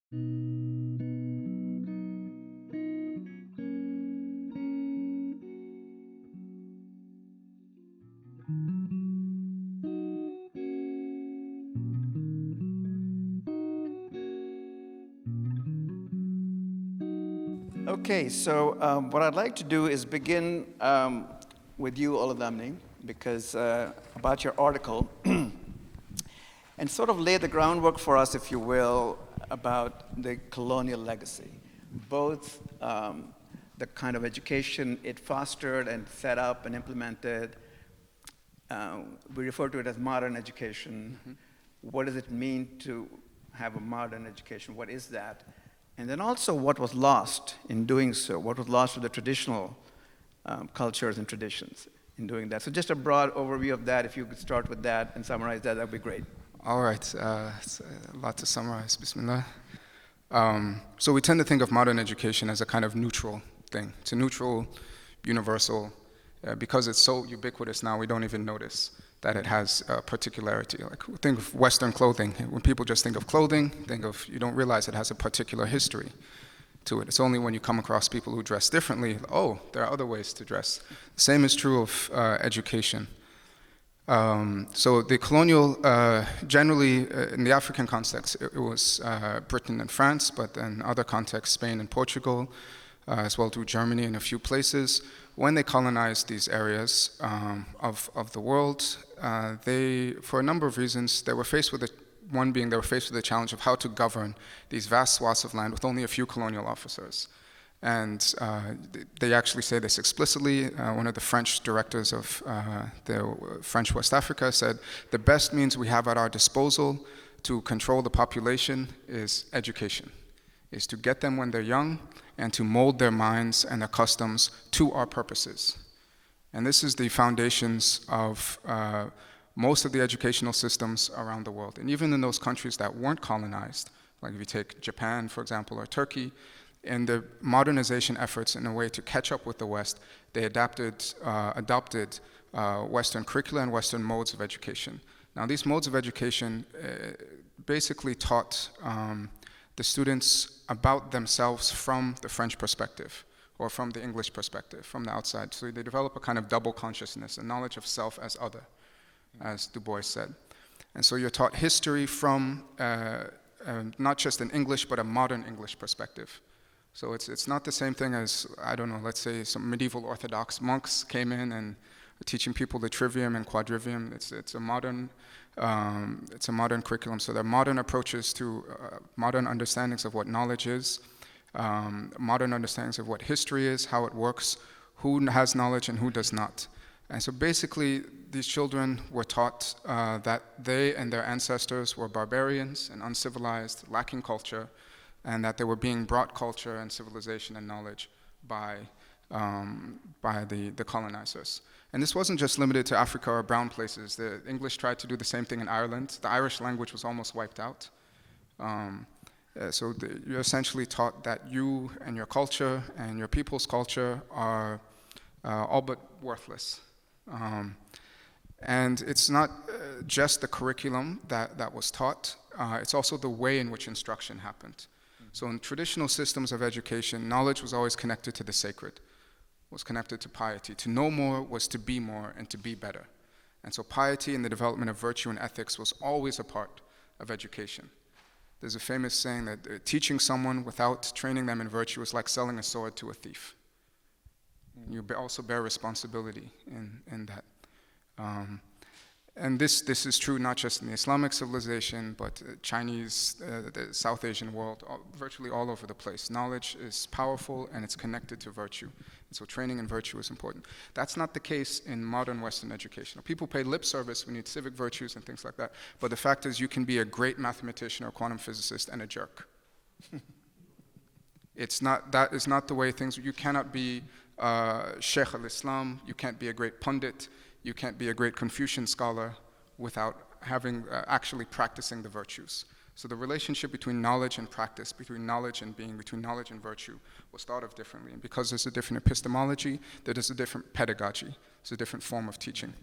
Okay, so what I'd like to do is begin with you, Oludamini, because about your article, and sort of lay the groundwork for us, if you will, about the colonial legacy, both the kind of education it fostered and set up and implemented. We refer to it as modern education. Mm-hmm. What does it mean to have a modern education? What is that? And then also what was lost in doing so, what was lost to the traditional cultures and traditions in doing that. So just a broad overview of that, if you could start with that and summarize that, that'd be great. All right, it's a lot to summarize, bismillah. So we tend to think of modern education as a kind of neutral thing. It's a neutral, universal, because it's so ubiquitous now, we don't even notice that it has a particularity. Like, think of Western clothing. When people just think of clothing, you don't realize it has a particular history to it. It's only when you come across people who dress differently, oh, there are other ways to dress. The same is true of education. So the colonial, generally in the African context, it was Britain and France, but in other contexts, Spain and Portugal, as well through Germany and a few places. When they colonized these areas of the world, they, for a number of reasons, they were faced with one being they were faced with the challenge of how to govern these vast swaths of land with only a few colonial officers. And they actually say this explicitly. One of the French directors of the French West Africa said, the best means we have at our disposal to control the population is education, is to get them when they're young and to mold their minds and their customs to our purposes. And this is the foundations of most of the educational systems around the world. And even in those countries that weren't colonized, like if you take Japan, for example, or Turkey, in the modernization efforts in a way to catch up with the West, they adopted Western curricula and Western modes of education. Now, these modes of education basically taught the students about themselves from the French perspective, or from the English perspective, from the outside. So they develop a kind of double consciousness, a knowledge of self as other, as Du Bois said. And so you're taught history from not just an English, but a modern English perspective. So it's not the same thing as, I don't know, let's say some medieval Orthodox monks came in and were teaching people the trivium and quadrivium. It's a modern curriculum. So there are modern approaches to modern understandings of what knowledge is, modern understandings of what history is, how it works, who has knowledge and who does not. And so basically, these children were taught that they and their ancestors were barbarians and uncivilized, lacking culture, and that they were being brought culture and civilization and knowledge by the colonizers. And this wasn't just limited to Africa or brown places. The English tried to do the same thing in Ireland. The Irish language was almost wiped out. So you're essentially taught that you and your culture and your people's culture are all but worthless. And it's not just the curriculum that was taught, it's also the way in which instruction happened. So in traditional systems of education, knowledge was always connected to the sacred, was connected to piety. To know more was to be more and to be better. And so piety and the development of virtue and ethics was always a part of education. There's a famous saying that teaching someone without training them in virtue is like selling a sword to a thief. You also bear responsibility in that. And this is true not just in the Islamic civilization, but Chinese, the South Asian world, virtually all over the place. Knowledge is powerful and it's connected to virtue. And so training in virtue is important. That's not the case in modern Western education. People pay lip service, we need civic virtues and things like that. But the fact is you can be a great mathematician or quantum physicist and a jerk. That is not the way things, you cannot be Sheikh al-Islam, you can't be a great pundit, you can't be a great Confucian scholar without having actually practicing the virtues. So the relationship between knowledge and practice, between knowledge and being, between knowledge and virtue was thought of differently. And because there's a different epistemology, there is a different pedagogy. It's a different form of teaching.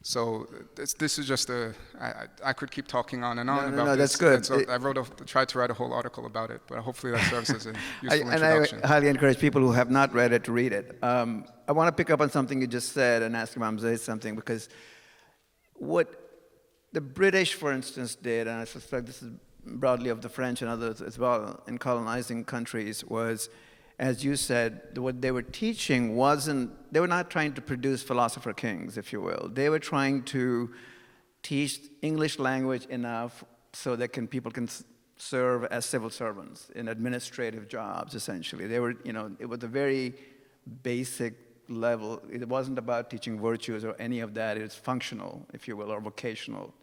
So this is just I could keep talking on and on about no, this. that's good. Tried to write a whole article about it, but hopefully that serves as a useful And introduction. I highly encourage people who have not read it to read it. I want to pick up on something you just said and ask Imam Zayd something, because what the British, for instance, did, and I suspect this is broadly of the French and others as well, in colonizing countries, was, as you said, what they were teaching they were not trying to produce philosopher kings, if you will. They were trying to teach English language enough so that people can serve as civil servants in administrative jobs, essentially. They were, it was a very basic level. It wasn't about teaching virtues or any of that. It was functional, if you will, or vocational.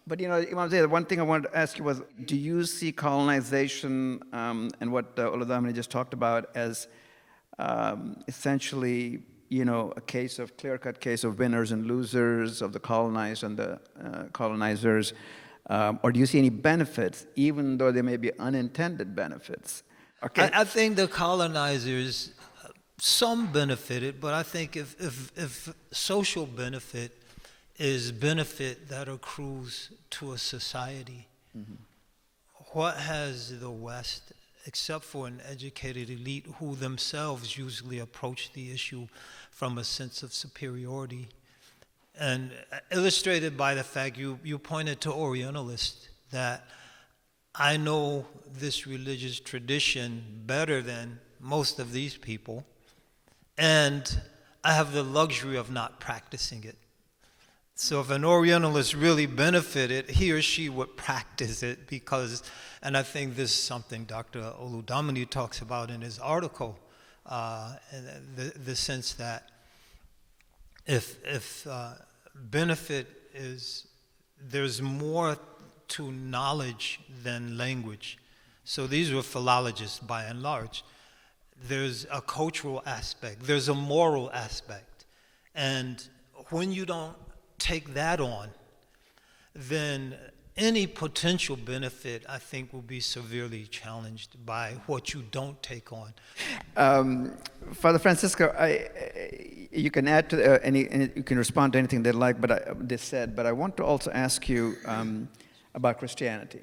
But Imam Zayd, one thing I wanted to ask you was, do you see colonization and what Oludamini just talked about as essentially, a clear-cut case of winners and losers, of the colonized and the colonizers, or do you see any benefits, even though there may be unintended benefits? Okay. I think the colonizers, some benefited, but I think if social benefit is benefit that accrues to a society. Mm-hmm. What has the West, except for an educated elite who themselves usually approach the issue from a sense of superiority, and illustrated by the fact you pointed to Orientalists, that I know this religious tradition better than most of these people, and I have the luxury of not practicing it. So if an Orientalist really benefited, he or she would practice it and I think this is something Dr. Oludamini talks about in his article, the sense that if benefit is, there's more to knowledge than language. So these were philologists by and large. There's a cultural aspect, there's a moral aspect, and when you don't take that on, then any potential benefit, I think, will be severely challenged by what you don't take on. Father Francisco, you can add to you can respond to anything they like, they said. But I want to also ask you about Christianity.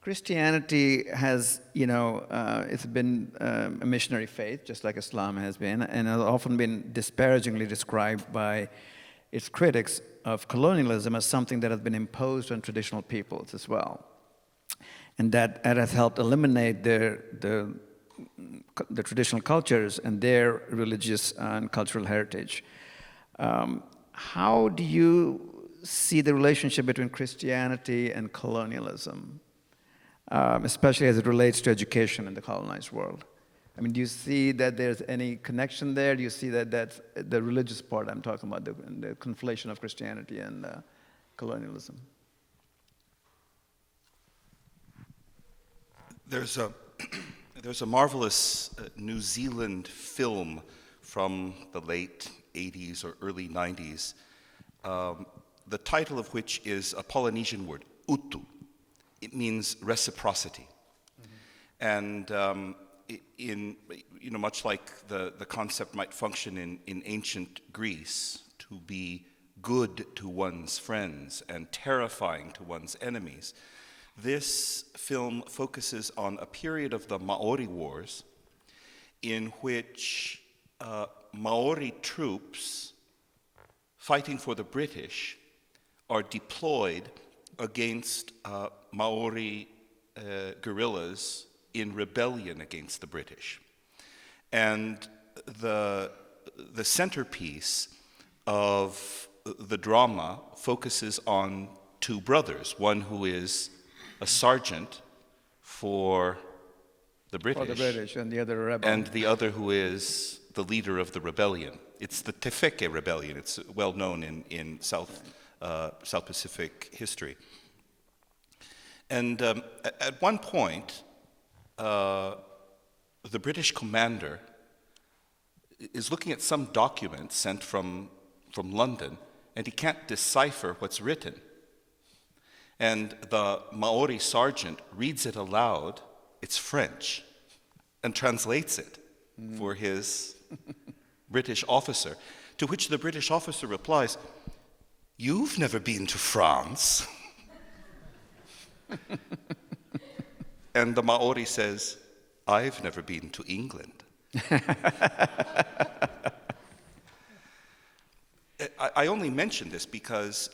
Christianity has, it's been a missionary faith, just like Islam has been, and has often been disparagingly described by its critics of colonialism as something that has been imposed on traditional peoples as well, and that has helped eliminate the traditional cultures and their religious and cultural heritage. How do you see the relationship between Christianity and colonialism, especially as it relates to education in the colonized world? I mean, do you see that there's any connection there? Do you see that that's the religious part I'm talking about, the conflation of Christianity and colonialism? There's a marvelous New Zealand film from the late 80s or early 90s, the title of which is a Polynesian word, utu. It means reciprocity. Mm-hmm. And much like the concept might function in ancient Greece, to be good to one's friends and terrifying to one's enemies, this film focuses on a period of the Maori Wars in which Maori troops fighting for the British are deployed against Maori guerrillas in rebellion against the British. And the centerpiece of the drama focuses on two brothers, one who is a sergeant for the British, and the other a rebel. And the other who is the leader of the rebellion. It's the Tefeke rebellion. It's well known in South Pacific history. And at one point, the British commander is looking at some document sent from London, and he can't decipher what's written. And the Maori sergeant reads it aloud, it's French, and translates it for his British officer, To which the British officer replies, "You've never been to France." And the Maori says, "I've never been to England." I only mention this because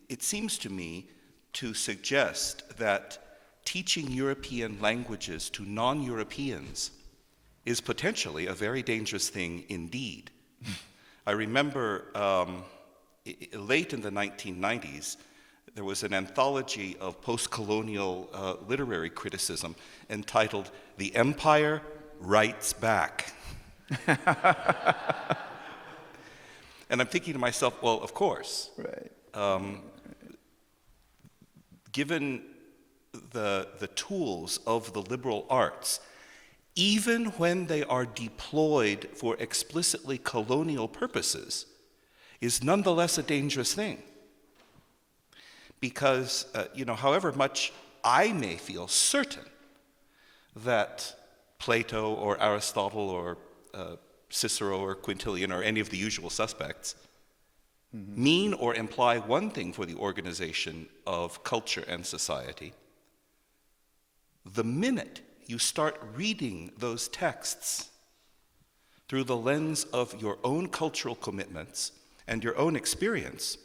it seems to me to suggest that teaching European languages to non-Europeans is potentially a very dangerous thing indeed. I remember late in the 1990s, there was an anthology of post-colonial literary criticism entitled "The Empire Writes Back." And I'm thinking to myself, well, of course. Right. Given the tools of the liberal arts, even when they are deployed for explicitly colonial purposes, is nonetheless a dangerous thing. Because, however much I may feel certain that Plato or Aristotle or Cicero or Quintilian or any of the usual suspects mean or imply one thing for the organization of culture and society, the minute you start reading those texts through the lens of your own cultural commitments and your own experience,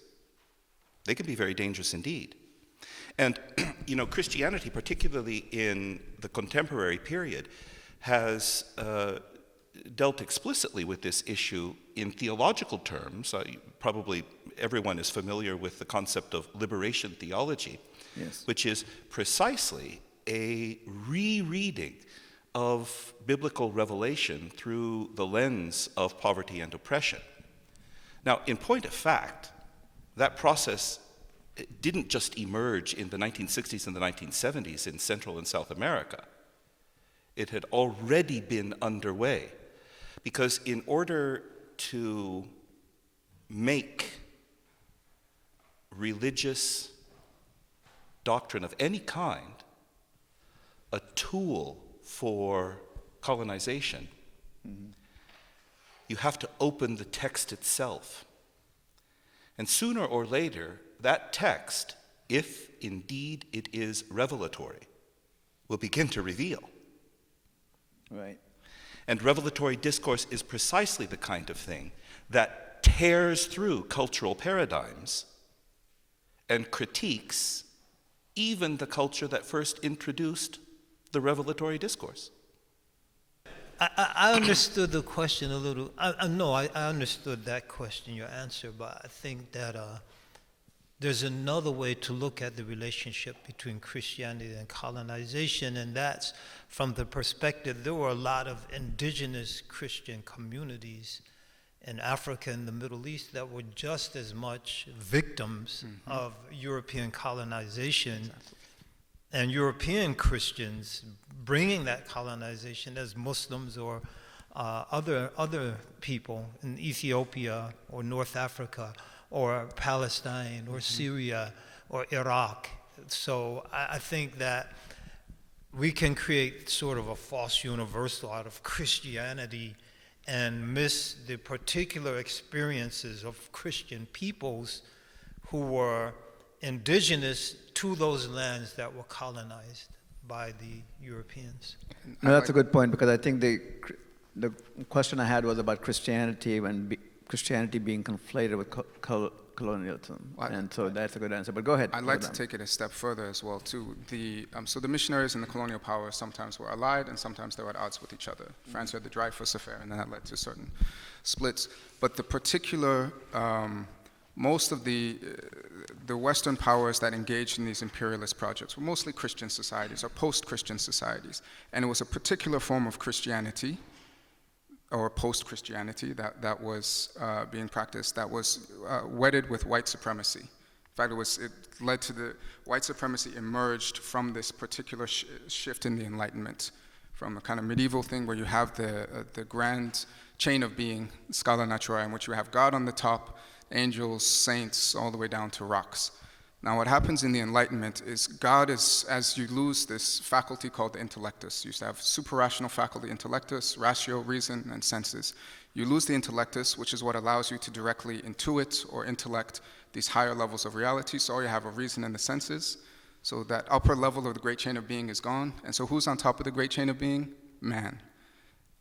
they can be very dangerous indeed. And, Christianity, particularly in the contemporary period, has dealt explicitly with this issue in theological terms. Probably everyone is familiar with the concept of liberation theology, Yes. which is precisely a rereading of biblical revelation through the lens of poverty and oppression. Now, in point of fact, that process didn't just emerge in the 1960s and the 1970s in Central and South America. It had already been underway, because in order to make religious doctrine of any kind a tool for colonization, you have to open the text itself. And sooner or later, that text, if indeed it is revelatory, will begin to reveal. Right. And revelatory discourse is precisely the kind of thing that tears through cultural paradigms and critiques even the culture that first introduced the revelatory discourse. I understood the question a little. I understood that question, your answer, but I think that there's another way to look at the relationship between Christianity and colonization, and that's from the perspective there were a lot of indigenous Christian communities in Africa and the Middle East that were just as much victims of European colonization, and European Christians bringing that colonization as Muslims or other people in Ethiopia or North Africa or Palestine or Syria or Iraq. So I think that we can create sort of a false universal out of Christianity and miss the particular experiences of Christian peoples who were indigenous to those lands that were colonized by the Europeans. No, that's a good point, because I think the question I had was about Christianity and Christianity being conflated with colonialism, and so that's a good answer. But go ahead. I'd like to take it a step further as well too. So the missionaries and the colonial powers sometimes were allied, and sometimes they were at odds with each other. France had the Dreyfus Affair, and that led to certain splits. But the particular, most of the Western powers that engaged in these imperialist projects were mostly Christian societies or post-Christian societies, and it was a particular form of Christianity or post-Christianity that was being practiced, that was wedded with white supremacy. In fact, it led to the white supremacy emerged from this particular shift in the Enlightenment, from a kind of medieval thing where you have the grand chain of being, Scala Naturae, in which you have God on the top, angels, saints, all the way down to rocks. Now, what happens in the Enlightenment is God is, as you lose this faculty called the intellectus, you used to have super-rational faculty, intellectus, ratio, reason, and senses. You lose the intellectus, which is what allows you to directly intuit or intellect these higher levels of reality. So all you have are reason and the senses. So that upper level of the great chain of being is gone. And so who's on top of the great chain of being? Man.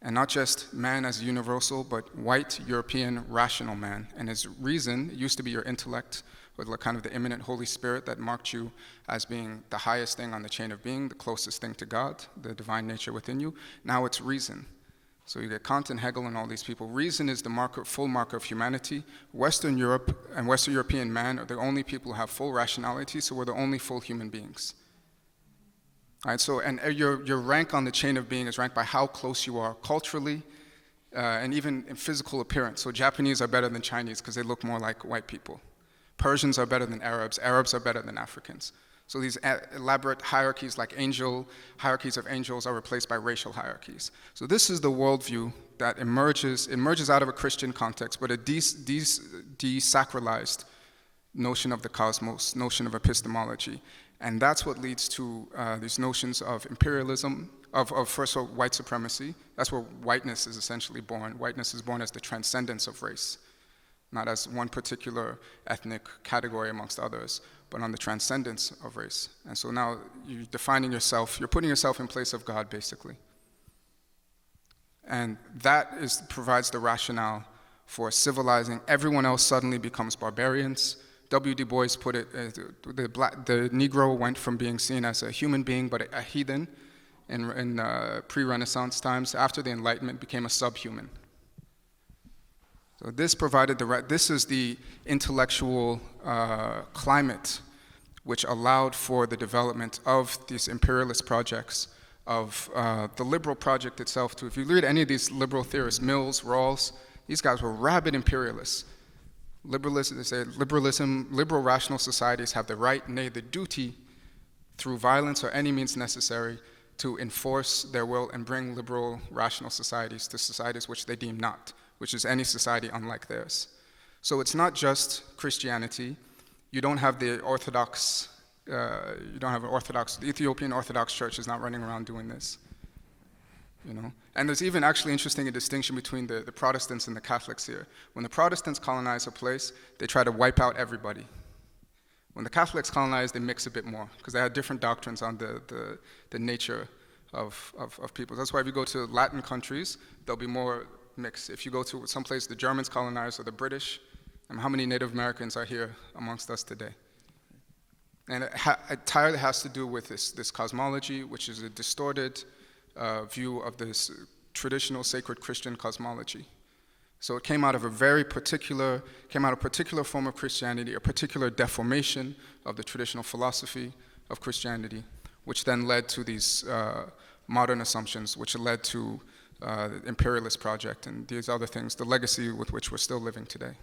And not just man as universal, but white, European, rational man. And his reason used to be your intellect, or kind of the immanent Holy Spirit that marked you as being the highest thing on the chain of being, the closest thing to God, the divine nature within you. Now it's reason. So you get Kant and Hegel and all these people. Reason is the marker, full marker of humanity. Western Europe and Western European man are the only people who have full rationality, so we're the only full human beings. All right, so, and your rank on the chain of being is ranked by how close you are culturally, and even in physical appearance. So Japanese are better than Chinese because they look more like white people. Persians are better than Arabs. Arabs are better than Africans. So these elaborate hierarchies like hierarchies of angels are replaced by racial hierarchies. So this is the worldview that emerges out of a Christian context, but a desacralized notion of the cosmos, notion of epistemology. And that's what leads to these notions of imperialism, of first of all, white supremacy. That's where whiteness is essentially born. Whiteness is born as the transcendence of race, not as one particular ethnic category amongst others, but on the transcendence of race. And so now you're defining yourself, you're putting yourself in place of God, basically. And that provides the rationale for civilizing. Everyone else suddenly becomes barbarians. W. Du Bois put it, the Negro went from being seen as a human being, but a heathen in pre-Renaissance times. After the Enlightenment, became a subhuman. So this provided this is the intellectual climate which allowed for the development of these imperialist projects, of the liberal project itself too. If you read any of these liberal theorists, Mills, Rawls, these guys were rabid imperialists. Liberalism, they say, liberal rational societies have the right, nay, the duty, through violence or any means necessary, to enforce their will and bring liberal rational societies to societies which they deem not, which is any society unlike theirs. So it's not just Christianity. You don't have the Orthodox, the Ethiopian Orthodox Church is not running around doing this. You know? And there's even actually interesting a distinction between the Protestants and the Catholics here. When the Protestants colonize a place, they try to wipe out everybody. When the Catholics colonize, they mix a bit more, because they had different doctrines on the nature of people. That's why if you go to Latin countries, there'll be more mix. If you go to some place the Germans colonized or the British, how many Native Americans are here amongst us today? And it entirely has to do with this cosmology, which is a distorted view of this traditional sacred Christian cosmology. So it came out of a particular form of Christianity, a particular deformation of the traditional philosophy of Christianity, which then led to these modern assumptions, which led to the imperialist project and these other things, the legacy with which we're still living today.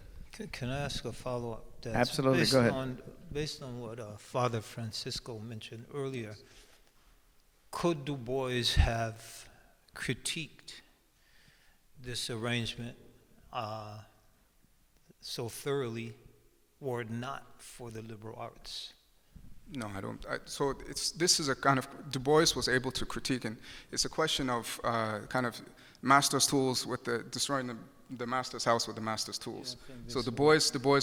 Can I ask a follow-up? Absolutely, go ahead. Based on what Father Francisco mentioned earlier, could Du Bois have critiqued this arrangement so thoroughly were it not for the liberal arts? No, I don't. This is a kind of, Du Bois was able to critique, and it's a question of kind of master's tools with destroying the master's house with the master's tools. So Du Bois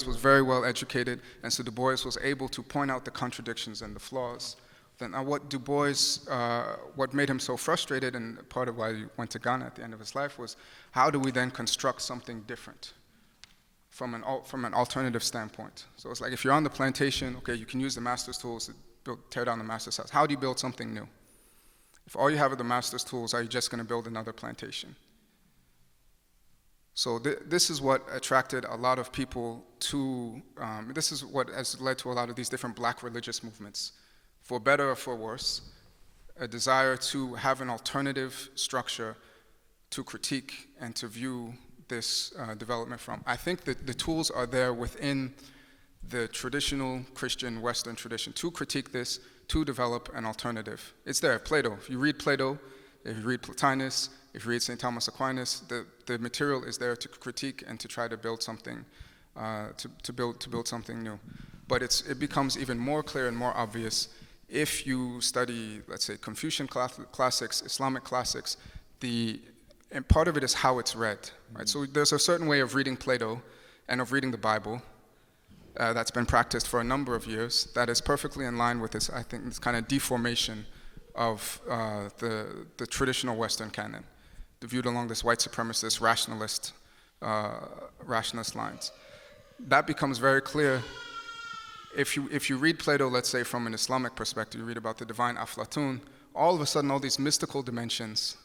was very well educated, and so Du Bois was able to point out the contradictions and the flaws. Then what Du Bois, what made him so frustrated, and part of why he went to Ghana at the end of his life, was how do we then construct something different from an alternative standpoint? So it's like if you're on the plantation, okay, you can use the master's tools to tear down the master's house. How do you build something new? If all you have are the master's tools, are you just going to build another plantation? So this is what attracted a lot of people to, this is what has led to a lot of these different black religious movements. For better or for worse, a desire to have an alternative structure to critique and to view this development from. I think that the tools are there within the traditional Christian Western tradition to critique this, to develop an alternative. It's there, Plato. If you read Plato, if you read Plotinus, if you read Saint Thomas Aquinas, the material is there to critique and to try to build something, to build something new. but it becomes even more clear and more obvious if you study, let's say, Confucian classics, Islamic classics. And part of it is how it's read, right? So there's a certain way of reading Plato and of reading the Bible that's been practiced for a number of years that is perfectly in line with this, I think, this kind of deformation of the traditional Western canon, viewed along this white supremacist, rationalist lines. That becomes very clear if you read Plato, let's say, from an Islamic perspective. You read about the divine Aflatun, all of a sudden all these mystical dimensions,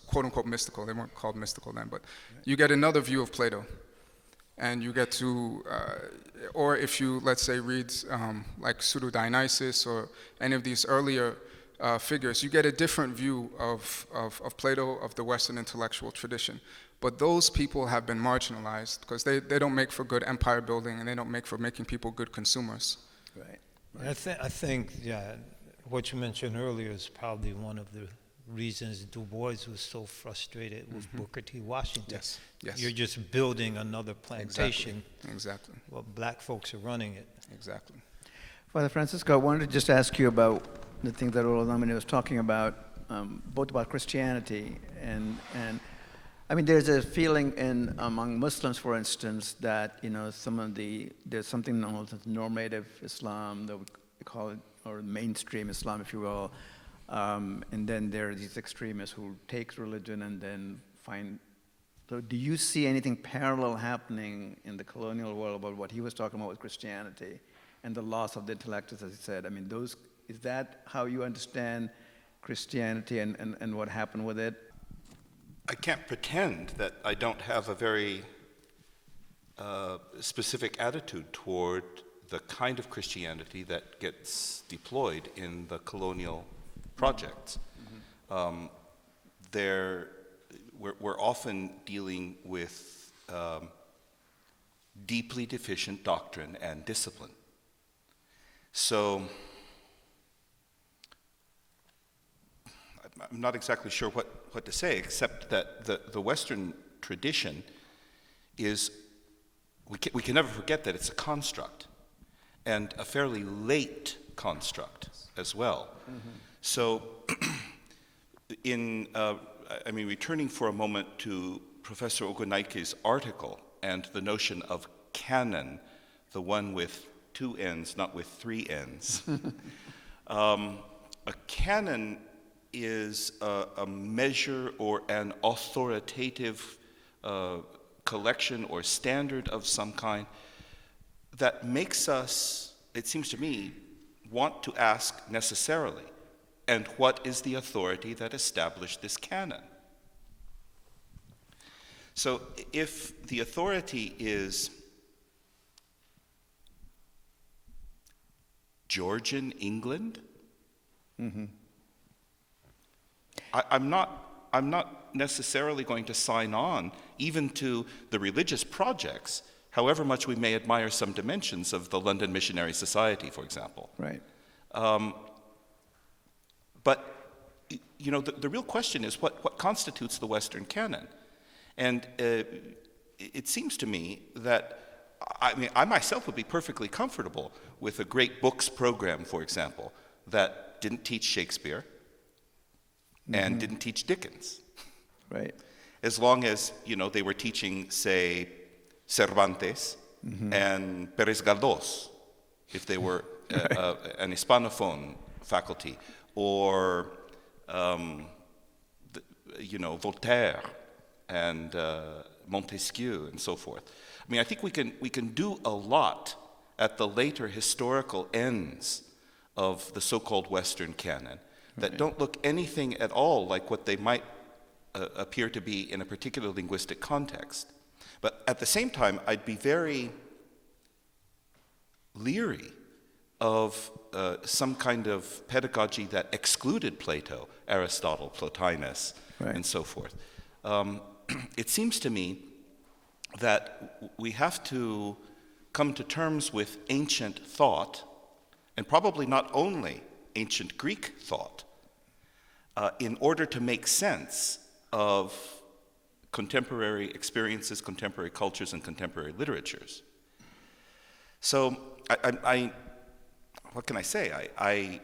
quote unquote mystical, they weren't called mystical then, but you get another view of Plato. And you get to, or if you, let's say, read like Pseudo-Dionysius or any of these earlier figures, you get a different view of Plato, of the Western intellectual tradition. But those people have been marginalized because they don't make for good empire building and they don't make for making people good consumers. Right. I think, yeah, what you mentioned earlier is probably one of the reasons Du Bois was so frustrated with Booker T. Washington. Yes, yes. You're just building another plantation. Exactly. Well, black folks are running it. Exactly. Father Francisco, I wanted to just ask you about the thing that Oludamini was talking about, both about Christianity and I mean, there's a feeling among Muslims, for instance, that there's something known as normative Islam, that we call it, or mainstream Islam, if you will, and then there are these extremists who take religion and then find. So, do you see anything parallel happening in the colonial world about what he was talking about with Christianity and the loss of the intellect, as he said? I mean, is that how you understand Christianity and what happened with it? I can't pretend that I don't have a very specific attitude toward the kind of Christianity that gets deployed in the colonial projects. We're often dealing with deeply deficient doctrine and discipline. So I'm not exactly sure what to say, except that the Western tradition is, we can never forget that it's a construct, and a fairly late construct as well. So returning for a moment to Professor Ogunnaike's article and the notion of canon, the one with 2 N's, not with 3 N's. A canon is a measure or an authoritative collection or standard of some kind that makes us, it seems to me, want to ask necessarily, and what is the authority that established this canon? So if the authority is Georgian England, I'm not necessarily going to sign on even to the religious projects, however much we may admire some dimensions of the London Missionary Society, for example. Right. But the real question is what constitutes the Western canon? And it seems to me that I myself would be perfectly comfortable with a great books program, for example, that didn't teach Shakespeare and didn't teach Dickens. Right. As long as, they were teaching, say, Cervantes and Pérez Galdós, if they were an Hispanophone faculty, or, Voltaire and Montesquieu and so forth. I think we can do a lot at the later historical ends of the so-called Western canon that don't look anything at all like what they might appear to be in a particular linguistic context. But at the same time, I'd be very leery of some kind of pedagogy that excluded Plato, Aristotle, Plotinus, and so forth. It seems to me that we have to come to terms with ancient thought, and probably not only ancient Greek thought, in order to make sense of contemporary experiences, contemporary cultures, and contemporary literatures. So what can I say? I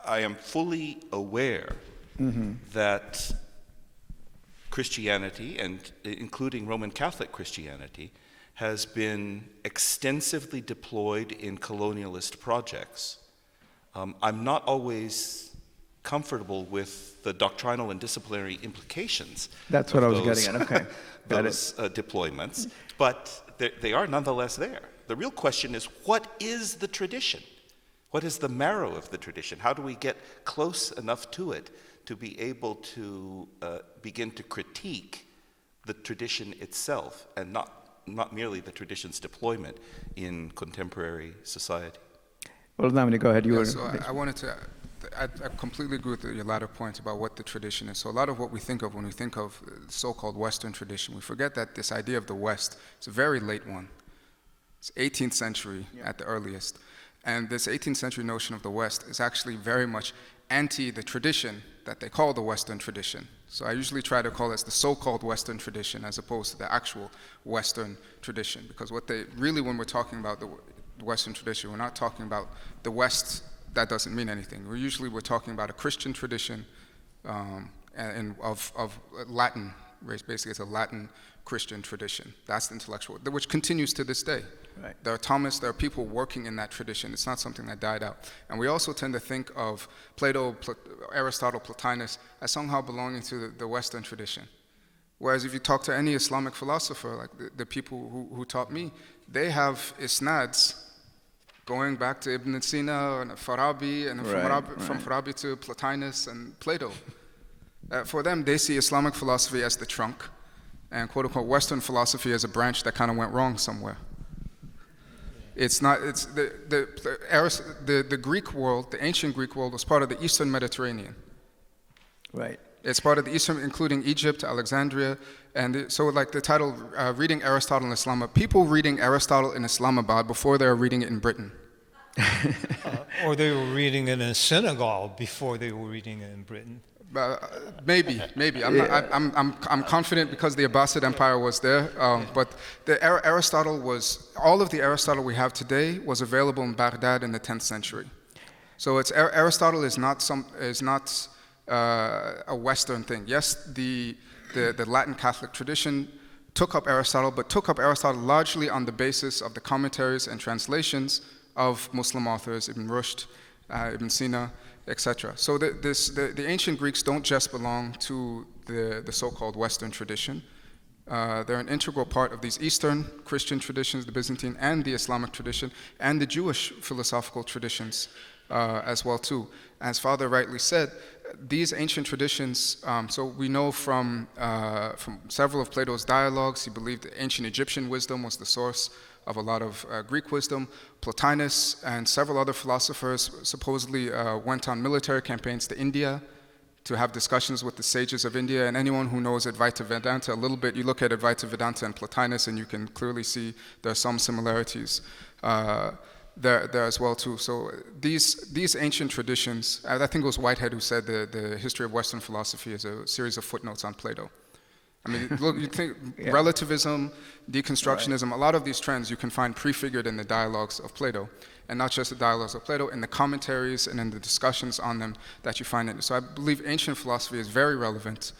am fully aware that Christianity, and including Roman Catholic Christianity, has been extensively deployed in colonialist projects. I'm not always comfortable with the doctrinal and disciplinary implications. That's what I was getting at. Okay. Those deployments, but they are nonetheless there. The real question is, what is the tradition? What is the marrow of the tradition? How do we get close enough to it to be able to begin to critique the tradition itself, and not merely the tradition's deployment in contemporary society? Well, Oludamini, go ahead. I wanted to, I completely agree with your latter point about what the tradition is. So a lot of what we think of when we think of so-called Western tradition, we forget that this idea of the West is a very late one. It's 18th century at the earliest. And this 18th century notion of the West is actually very much anti the tradition that they call the Western tradition. So I usually try to call this the so-called Western tradition as opposed to the actual Western tradition. Because when we're talking about the Western tradition, we're not talking about the West. That doesn't mean anything. We're talking about a Christian tradition and of Latin race. Basically, it's a Latin Christian tradition. That's the intellectual, which continues to this day. Right. There are people working in that tradition. It's not something that died out. And we also tend to think of Plato, Aristotle, Plotinus as somehow belonging to the Western tradition. Whereas if you talk to any Islamic philosopher, like the people who taught me, they have isnads going back to Ibn Sina and Farabi, and from Farabi to Plotinus and Plato. For them, they see Islamic philosophy as the trunk, and quote-unquote Western philosophy as a branch that kind of went wrong somewhere. It's not. It's the Greek world, the ancient Greek world, was part of the Eastern Mediterranean. Right. It's part of the Eastern, including Egypt, Alexandria, and so like the title, reading Aristotle in Islamabad. People reading Aristotle in Islamabad before they were reading it in Britain. Or they were reading it in Senegal before they were reading it in Britain. Maybe. I'm confident because the Abbasid Empire was there. But Aristotle was, all of the Aristotle we have today was available in Baghdad in the 10th century. So Aristotle is not a Western thing. Yes, the Latin Catholic tradition took up Aristotle, but took up Aristotle largely on the basis of the commentaries and translations of Muslim authors, Ibn Rushd, Ibn Sina, etc. So the ancient Greeks don't just belong to the so-called Western tradition. They're an integral part of these Eastern Christian traditions, the Byzantine and the Islamic tradition, and the Jewish philosophical traditions as well too. As Father rightly said, these ancient traditions, so we know from several of Plato's dialogues, he believed that ancient Egyptian wisdom was the source of a lot of Greek wisdom. Plotinus and several other philosophers supposedly went on military campaigns to India to have discussions with the sages of India. And anyone who knows Advaita Vedanta a little bit, you look at Advaita Vedanta and Plotinus and you can clearly see there are some similarities there as well too. So these ancient traditions, I think it was Whitehead who said the history of Western philosophy is a series of footnotes on Plato. I mean, look, you think relativism, deconstructionism, a lot of these trends you can find prefigured in the dialogues of Plato, and not just the dialogues of Plato, in the commentaries and in the discussions on them that you find in it. So I believe ancient philosophy is very relevant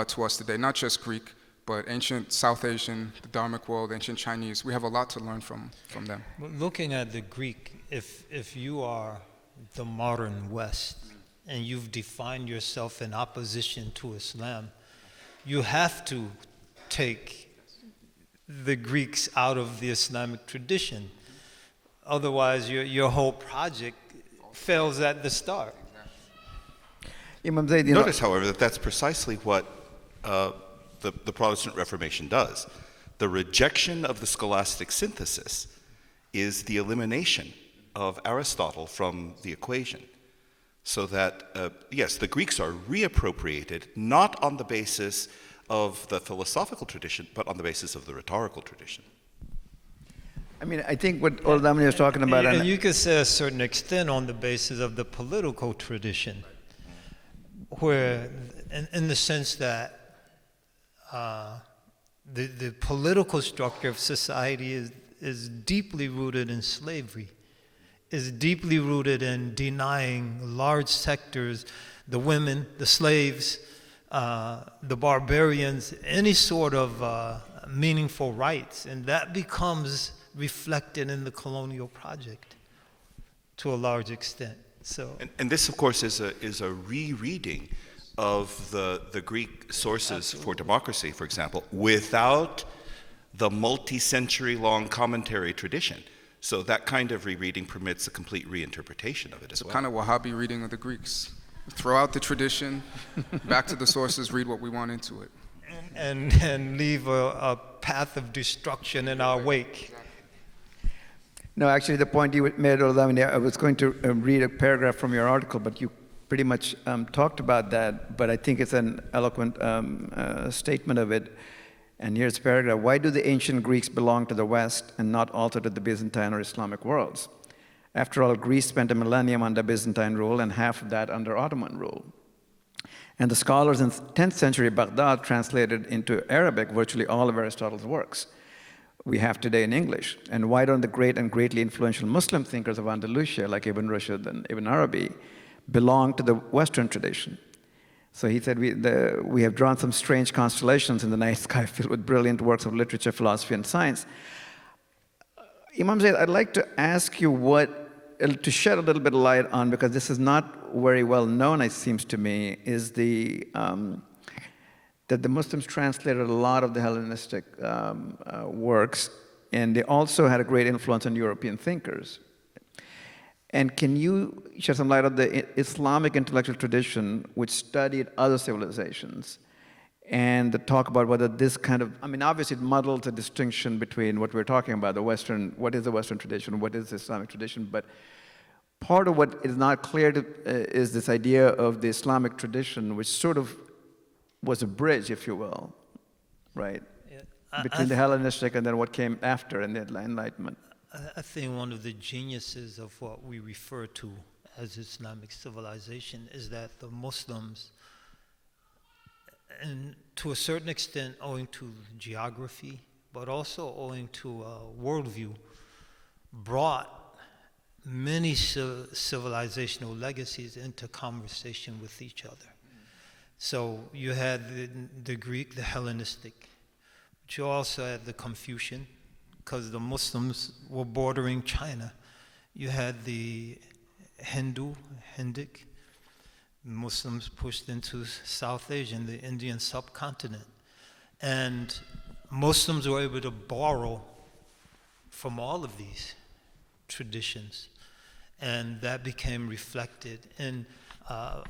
to us today, not just Greek, but ancient South Asian, the Dharmic world, ancient Chinese. We have a lot to learn from them. Looking at the Greek, if you are the modern West and you've defined yourself in opposition to Islam, you have to take the Greeks out of the Islamic tradition. Otherwise, your whole project fails at the start. Imam Zaid, Notice, however, that that's precisely what the Protestant Reformation does. The rejection of the scholastic synthesis is the elimination of Aristotle from the equation. So that, yes, the Greeks are reappropriated, not on the basis of the philosophical tradition, but on the basis of the rhetorical tradition. I mean, I think what Oludamini was talking about... And you could say a certain extent on the basis of the political tradition, where, in the sense that the political structure of society is deeply rooted in slavery, is deeply rooted in denying large sectors, the women, the slaves, the barbarians, any sort of meaningful rights. And that becomes reflected in the colonial project to a large extent. So, and this, of course, is a rereading of the Greek sources for democracy, for example, without the multi-century long commentary tradition. So that kind of rereading permits a complete reinterpretation of it as well. Kind of Wahhabi reading of the Greeks. Throw out the tradition, back to the sources, read what we want into it. And leave a path of destruction in our wake. No, actually, the point you made, Oludamini, I was going to read a paragraph from your article, but you pretty much talked about that, but I think it's an eloquent statement of it. And here's the paragraph. Why do the ancient Greeks belong to the West and not also to the Byzantine or Islamic worlds? After all, Greece spent a millennium under Byzantine rule and half of that under Ottoman rule. And the scholars in 10th century Baghdad translated into Arabic virtually all of Aristotle's works we have today in English. And why don't the great and greatly influential Muslim thinkers of Andalusia, like Ibn Rushd and Ibn Arabi, belong to the Western tradition? So he said, we have drawn some strange constellations in the night sky filled with brilliant works of literature, philosophy, and science. Imam Zayd, I'd like to ask you to shed a little bit of light on, because this is not very well known, it seems to me, is that the Muslims translated a lot of the Hellenistic works, and they also had a great influence on European thinkers. And can you shed some light on the Islamic intellectual tradition which studied other civilizations, and to talk about whether this kind of, I mean, obviously it muddles the distinction between what we're talking about, what is the Western tradition, what is the Islamic tradition, but part of what is not clear is this idea of the Islamic tradition, which sort of was a bridge, if you will, right? Yeah. Between the Hellenistic and then what came after in the Enlightenment. I think one of the geniuses of what we refer to as Islamic civilization is that the Muslims, and to a certain extent owing to geography, but also owing to worldview, brought many civilizational legacies into conversation with each other. So you had the Greek, the Hellenistic, but you also had the Confucian, because the Muslims were bordering China. You had the Hindic, Muslims pushed into South Asia, the Indian subcontinent. And Muslims were able to borrow from all of these traditions. And that became reflected in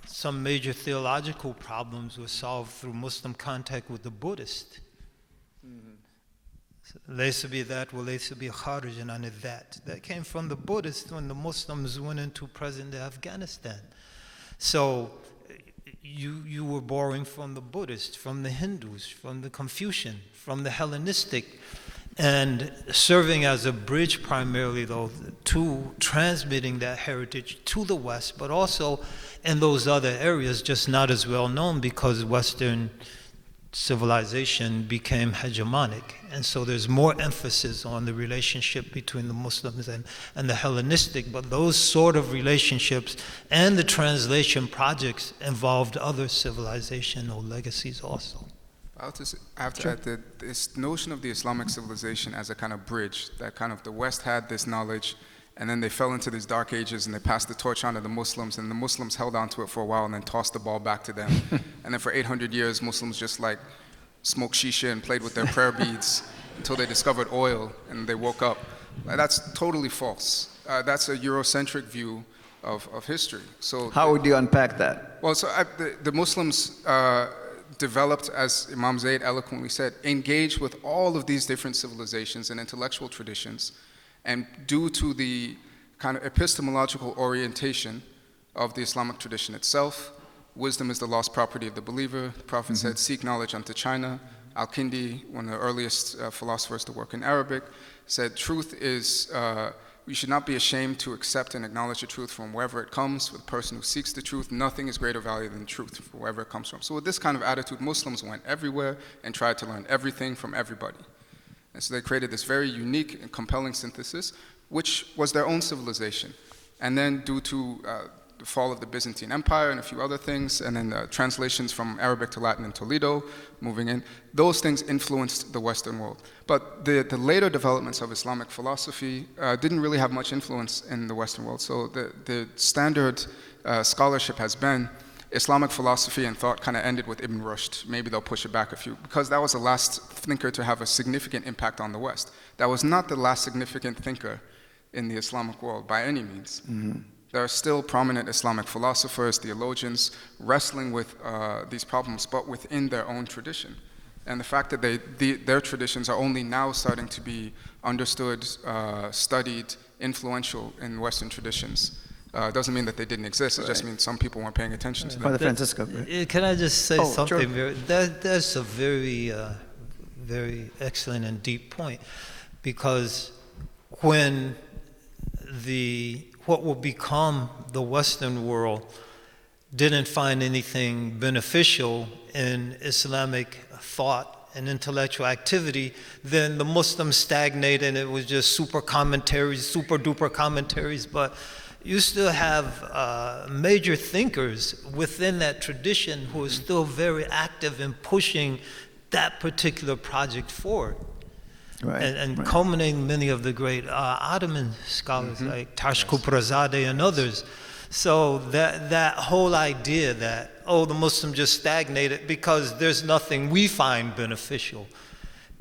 some major theological problems were solved through Muslim contact with the Buddhist. Laysa bi that wa laysa bi kharijan an that. That came from the Buddhists when the Muslims went into present-day Afghanistan. So you were borrowing from the Buddhists, from the Hindus, from the Confucian, from the Hellenistic, and serving as a bridge primarily, though, to transmitting that heritage to the West, but also in those other areas, just not as well known because Western civilization became hegemonic. And so there's more emphasis on the relationship between the Muslims and the Hellenistic, but those sort of relationships and the translation projects involved other civilizational legacies also. I have to add that this notion of the Islamic civilization as a kind of bridge, that kind of the West had this knowledge, and then they fell into these dark ages and they passed the torch on to the Muslims, and the Muslims held on to it for a while and then tossed the ball back to them. And then for 800 years, Muslims just like smoked shisha and played with their prayer beads until they discovered oil and they woke up. That's totally false. That's a Eurocentric view of history. So how would you unpack that? Well, so the Muslims developed, as Imam Zayd eloquently said, engaged with all of these different civilizations and intellectual traditions, and due to the kind of epistemological orientation of the Islamic tradition itself, wisdom is the lost property of the believer. The Prophet said, seek knowledge unto China. Al-Kindi, one of the earliest philosophers to work in Arabic, said truth is, we should not be ashamed to accept and acknowledge the truth from wherever it comes. For the person who seeks the truth, nothing is greater value than truth, from wherever it comes from. So with this kind of attitude, Muslims went everywhere and tried to learn everything from everybody. And so they created this very unique and compelling synthesis, which was their own civilization. And then due to the fall of the Byzantine Empire and a few other things, and then the translations from Arabic to Latin in Toledo, moving in, those things influenced the Western world. But the later developments of Islamic philosophy didn't really have much influence in the Western world. So the standard scholarship has been Islamic philosophy and thought kind of ended with Ibn Rushd. Maybe they'll push it back a few, because that was the last thinker to have a significant impact on the West. That was not the last significant thinker in the Islamic world by any means. Mm-hmm. There are still prominent Islamic philosophers, theologians, wrestling with these problems, but within their own tradition. And the fact that their traditions are only now starting to be understood, studied, influential in Western traditions, doesn't mean that they didn't exist. It just means some people weren't paying attention to them. Father Francisco. Can I just say something? Sure. That's a very, very excellent and deep point, because when what will become the Western world didn't find anything beneficial in Islamic thought and intellectual activity, then the Muslims stagnated and it was just super duper commentaries. But you still have major thinkers within that tradition who are still very active in pushing that particular project forward. Right, and right. culminating many of the great Ottoman scholars like Tash Kuprazadeh and others. So that whole idea that, the Muslim just stagnated because there's nothing we find beneficial,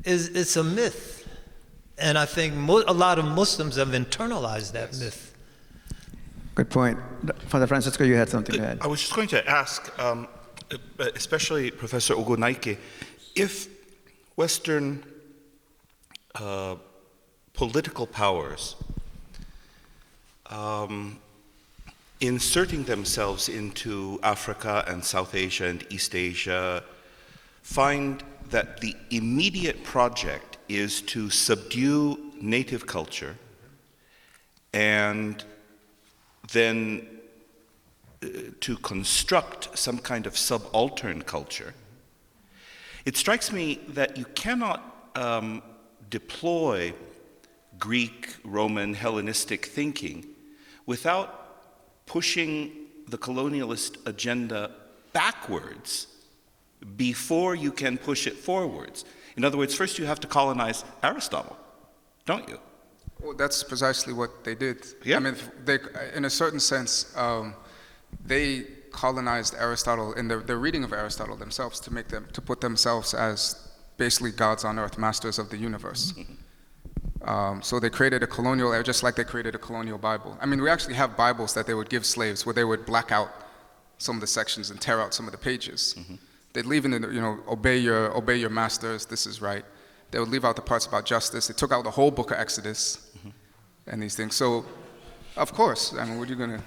it's a myth. And I think a lot of Muslims have internalized that myth. Good point. Father Francisco, you had something to add. I was just going to ask, especially Professor Ogunnaike, if Western political powers inserting themselves into Africa and South Asia and East Asia find that the immediate project is to subdue native culture and then to construct some kind of subaltern culture, it strikes me that you cannot deploy Greek, Roman, Hellenistic thinking without pushing the colonialist agenda backwards before you can push it forwards. In other words, first you have to colonize Aristotle, don't you? Well, that's precisely what they did. Yeah. I mean, in a certain sense, they colonized Aristotle in their reading of Aristotle themselves to put themselves as basically gods on earth, masters of the universe. So they created a colonial era, just like they created a colonial Bible. I mean, we actually have Bibles that they would give slaves where they would black out some of the sections and tear out some of the pages. They'd leave in the, obey your masters, this is right. They would leave out the parts about justice. They took out the whole book of Exodus and these things. So, of course, I mean, what are you going to...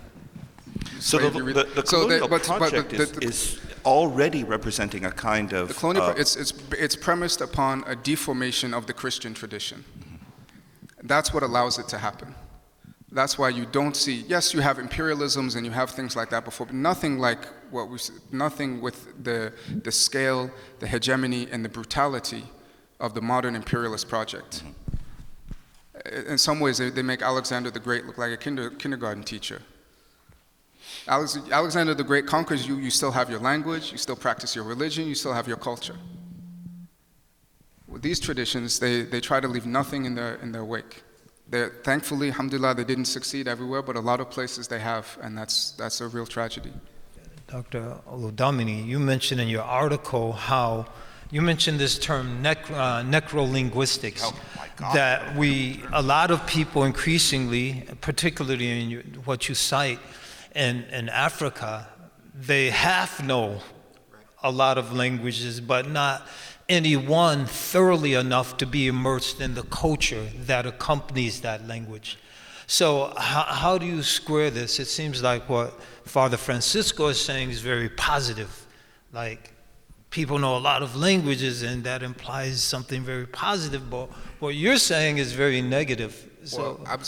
So the colonial project is already representing a kind of... The colonial, it's premised upon a deformation of the Christian tradition. That's what allows it to happen. That's why you don't see, yes, you have imperialisms and you have things like that before, but nothing like what we see, nothing with the scale, the hegemony, and the brutality of the modern imperialist project. In some ways, they make Alexander the Great look like a kindergarten teacher. Alexander the Great conquers you, you still have your language, you still practice your religion, you still have your culture. With these traditions, they try to leave nothing in their wake. Thankfully, alhamdulillah, they didn't succeed everywhere, but a lot of places they have, and that's a real tragedy. Dr. Oludamini, you mentioned in your article how you mentioned this term necrolinguistics. Oh my God. That a lot of people increasingly, particularly in what you cite in Africa, they half know a lot of languages, but not any one thoroughly enough to be immersed in the culture that accompanies that language. So how do you square this? It seems like what Father Francisco is saying is very positive. Like, people know a lot of languages and that implies something very positive, but what you're saying is very negative. So, well,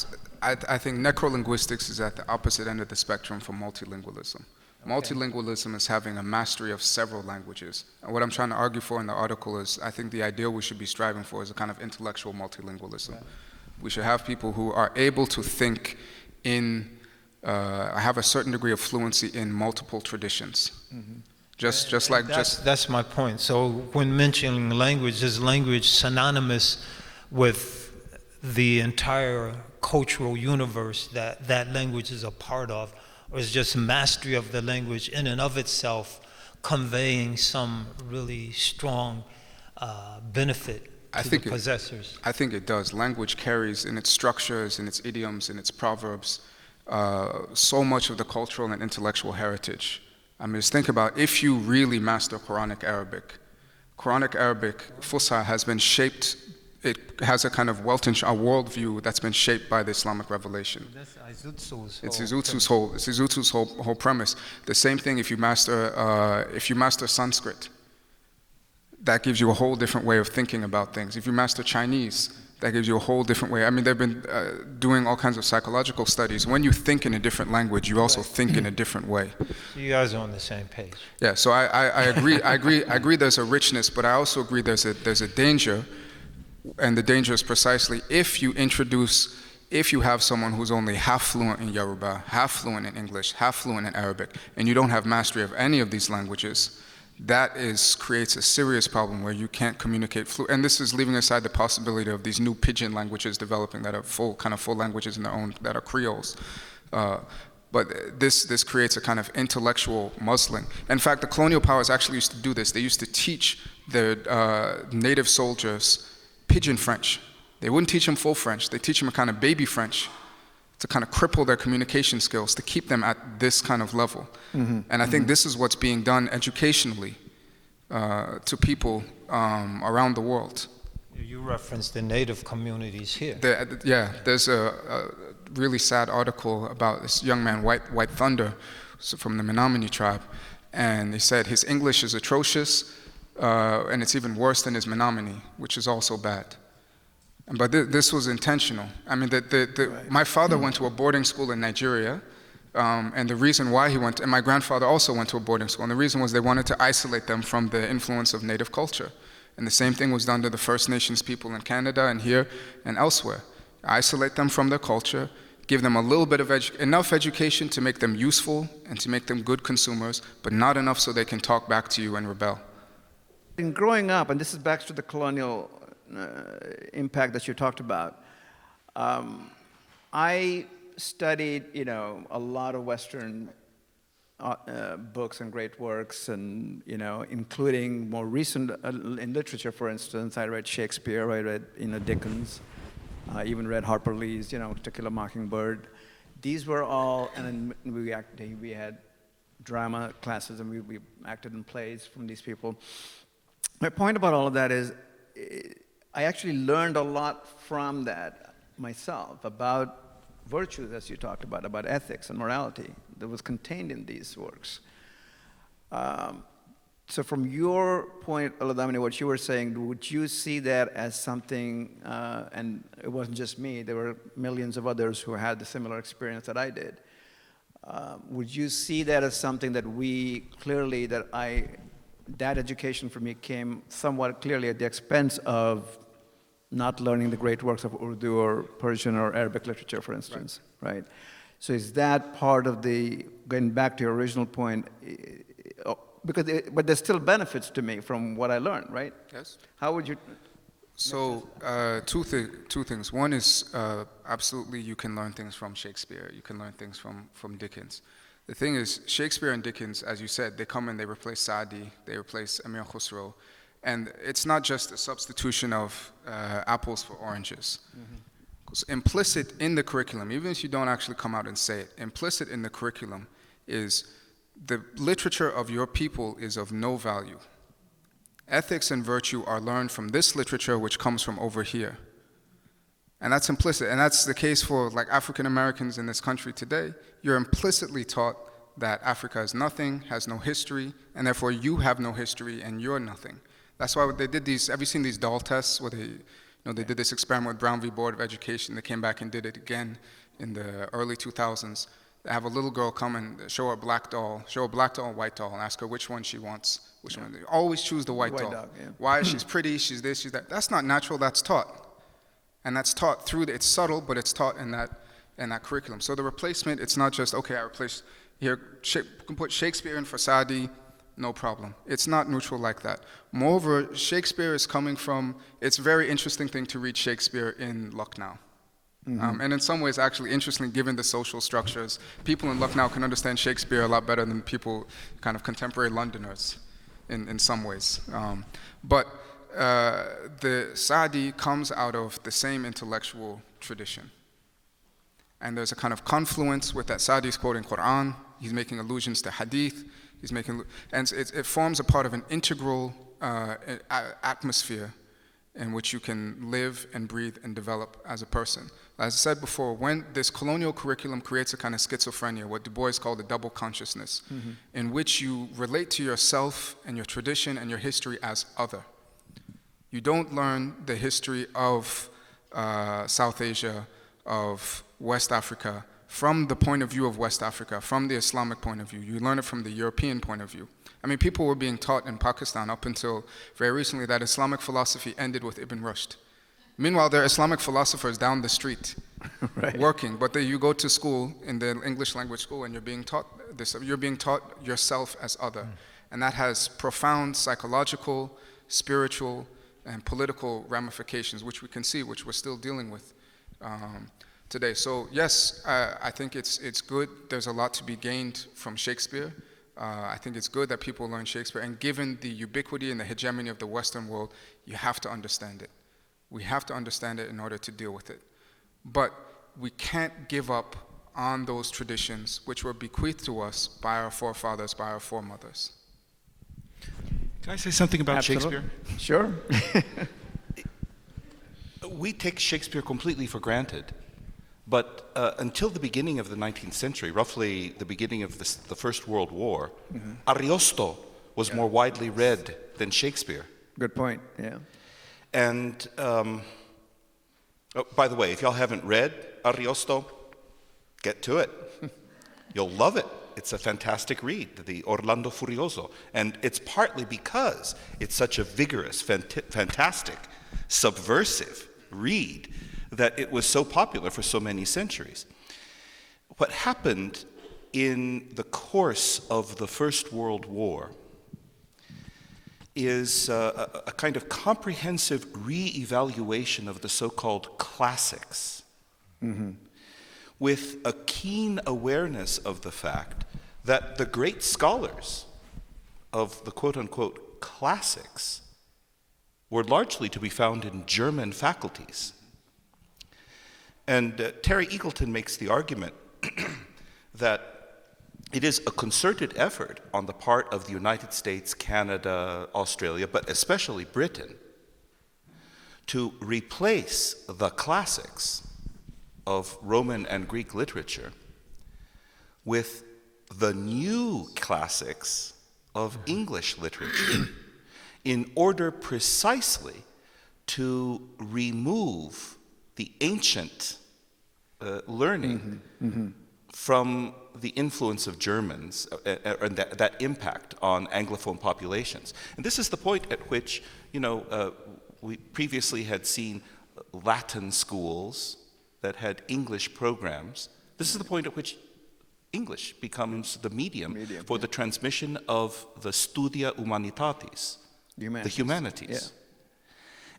I think necrolinguistics is at the opposite end of the spectrum from multilingualism. Multilingualism is having a mastery of several languages. And what I'm trying to argue for in the article is, I think the ideal we should be striving for is a kind of intellectual multilingualism. Right. We should have people who are able to think in, have a certain degree of fluency in multiple traditions. Mm-hmm. That's my point. So when mentioning language, is language synonymous with the entire cultural universe that that language is a part of, or is just mastery of the language in and of itself conveying some really strong benefit to the possessors? I think it does. Language carries in its structures, in its idioms, in its proverbs, so much of the cultural and intellectual heritage. I mean, just think about if you really master Quranic Arabic, Fusha has been shaped. It has a kind of worldview that's been shaped by the Islamic revelation. That's Izutsu's whole premise. The same thing if you master Sanskrit, that gives you a whole different way of thinking about things. If you master Chinese, that gives you a whole different way. I mean, they've been doing all kinds of psychological studies. When you think in a different language, you also think in a different way. So you guys are on the same page. Yeah. So I agree. There's a richness, but I also agree there's a danger. And the danger is precisely if you have someone who's only half fluent in Yoruba, half fluent in English, half fluent in Arabic, and you don't have mastery of any of these languages, that creates a serious problem where you can't communicate and this is leaving aside the possibility of these new pidgin languages developing that are full languages in their own, that are creoles. But this creates a kind of intellectual muzzling. In fact, the colonial powers actually used to do this. They used to teach their native soldiers Pidgin French. They wouldn't teach them full French. They teach them a kind of baby French to kind of cripple their communication skills, to keep them at this kind of level. Mm-hmm. And I think this is what's being done educationally to people around the world. You referenced the native communities here. There's a really sad article about this young man, White Thunder, from the Menominee tribe, and he said his English is atrocious, and it's even worse than his Menominee, which is also bad. But this was intentional. I mean, right. My father went to a boarding school in Nigeria, and the reason why he went, and my grandfather also went to a boarding school, and the reason was they wanted to isolate them from the influence of native culture. And the same thing was done to the First Nations people in Canada and here and elsewhere. Isolate them from their culture, give them a little bit of enough education to make them useful and to make them good consumers, but not enough so they can talk back to you and rebel. In growing up, and this is back to the colonial impact that you talked about, I studied, a lot of Western books and great works, and including more recent in literature. For instance, I read Shakespeare, I read Dickens, even read Harper Lee's To Kill a Mockingbird. These were all, and then we had drama classes, and we acted in plays from these people. My point about all of that is, I actually learned a lot from that myself about virtues, as you talked about ethics and morality that was contained in these works. So from your point, Oludamini, what you were saying, would you see that as something, and it wasn't just me, there were millions of others who had the similar experience that I did. Would you see that as something that that education for me came somewhat clearly at the expense of not learning the great works of Urdu or Persian or Arabic literature, for instance, right? So is that part of going back to your original point, but there's still benefits to me from what I learned, right? Yes. How would you? So two things. One is absolutely you can learn things from Shakespeare. You can learn things from Dickens. The thing is, Shakespeare and Dickens, as you said, they come and they replace Saadi, they replace Emir Khusro, and it's not just a substitution of apples for oranges. Because implicit in the curriculum, even if you don't actually come out and say it, implicit in the curriculum is the literature of your people is of no value. Ethics and virtue are learned from this literature, which comes from over here. And that's implicit, and that's the case for African Americans in this country today. You're implicitly taught that Africa is nothing, has no history, and therefore you have no history and you're nothing. That's why they did these. Have you seen these doll tests where they did this experiment with Brown v. Board of Education? They came back and did it again in the early 2000s. Have a little girl come and show a black doll, a white doll, and ask her which one she wants. Which one? Always choose the white doll. Dog, yeah. Why? She's pretty, she's this, she's that. That's not natural, that's taught. And that's taught through, it's subtle, but it's taught in that curriculum. So the replacement, it's not just, okay, I replace, here, you can put Shakespeare in for Sadi, no problem. It's not neutral like that. Moreover, Shakespeare is coming from, it's a very interesting thing to read Shakespeare in Lucknow. And in some ways, actually, interestingly, given the social structures, people in Lucknow can understand Shakespeare a lot better than people, kind of contemporary Londoners, in some ways. But the Sadi comes out of the same intellectual tradition. And there's a kind of confluence with that. Sadi's quoting Quran, he's making allusions to Hadith, and it forms a part of an integral atmosphere in which you can live and breathe and develop as a person. As I said before, when this colonial curriculum creates a kind of schizophrenia, what Du Bois called a double consciousness, in which you relate to yourself and your tradition and your history as other. You don't learn the history of South Asia, of West Africa, from the point of view of West Africa, from the Islamic point of view. You learn it from the European point of view. I mean, people were being taught in Pakistan up until very recently that Islamic philosophy ended with Ibn Rushd. Meanwhile, there are Islamic philosophers down the street working, but you go to school, in the English language school, and you're being taught this. You're being taught yourself as other. And that has profound psychological, spiritual, and political ramifications, which we can see, which we're still dealing with today. So yes, I think it's good. There's a lot to be gained from Shakespeare. I think it's good that people learn Shakespeare, and given the ubiquity and the hegemony of the Western world, you have to understand it. We have to understand it in order to deal with it. But we can't give up on those traditions which were bequeathed to us by our forefathers, by our foremothers. Can I say something about Absolutely. Shakespeare? Sure. We take Shakespeare completely for granted. But until the beginning of the 19th century, roughly the beginning of the First World War, Ariosto was more widely read than Shakespeare. Good point, yeah. And by the way, if y'all haven't read Ariosto, get to it. You'll love it. It's a fantastic read, the Orlando Furioso. And it's partly because it's such a vigorous, fantastic, subversive read that it was so popular for so many centuries. What happened in the course of the First World War is a kind of comprehensive re-evaluation of the so-called classics, with a keen awareness of the fact that the great scholars of the quote-unquote classics were largely to be found in German faculties. And Terry Eagleton makes the argument that it is a concerted effort on the part of the United States, Canada, Australia, but especially Britain, to replace the classics of Roman and Greek literature with the new classics of English literature in order precisely to remove the ancient learning from the influence of Germans and that impact on Anglophone populations. And this is the point at which, we previously had seen Latin schools that had English programs. This is the point at which English becomes the medium for the transmission of the Studia Humanitatis, the humanities. Yeah.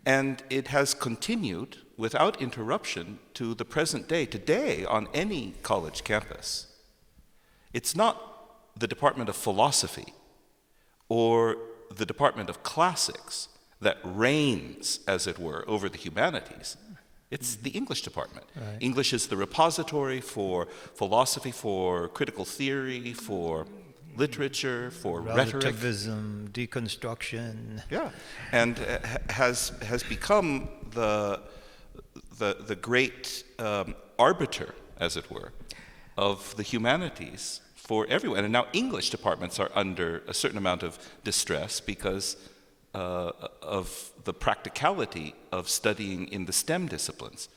And it has continued without interruption to the present day. Today, on any college campus, it's not the Department of Philosophy or the Department of Classics that reigns, as it were, over the humanities. It's the English department. Right. English is the repository for philosophy, for critical theory, for literature, for relativism, rhetoric. Deconstruction. Yeah, and has become the great arbiter, as it were, of the humanities for everyone. And now English departments are under a certain amount of distress because of the practicality of studying in the STEM disciplines.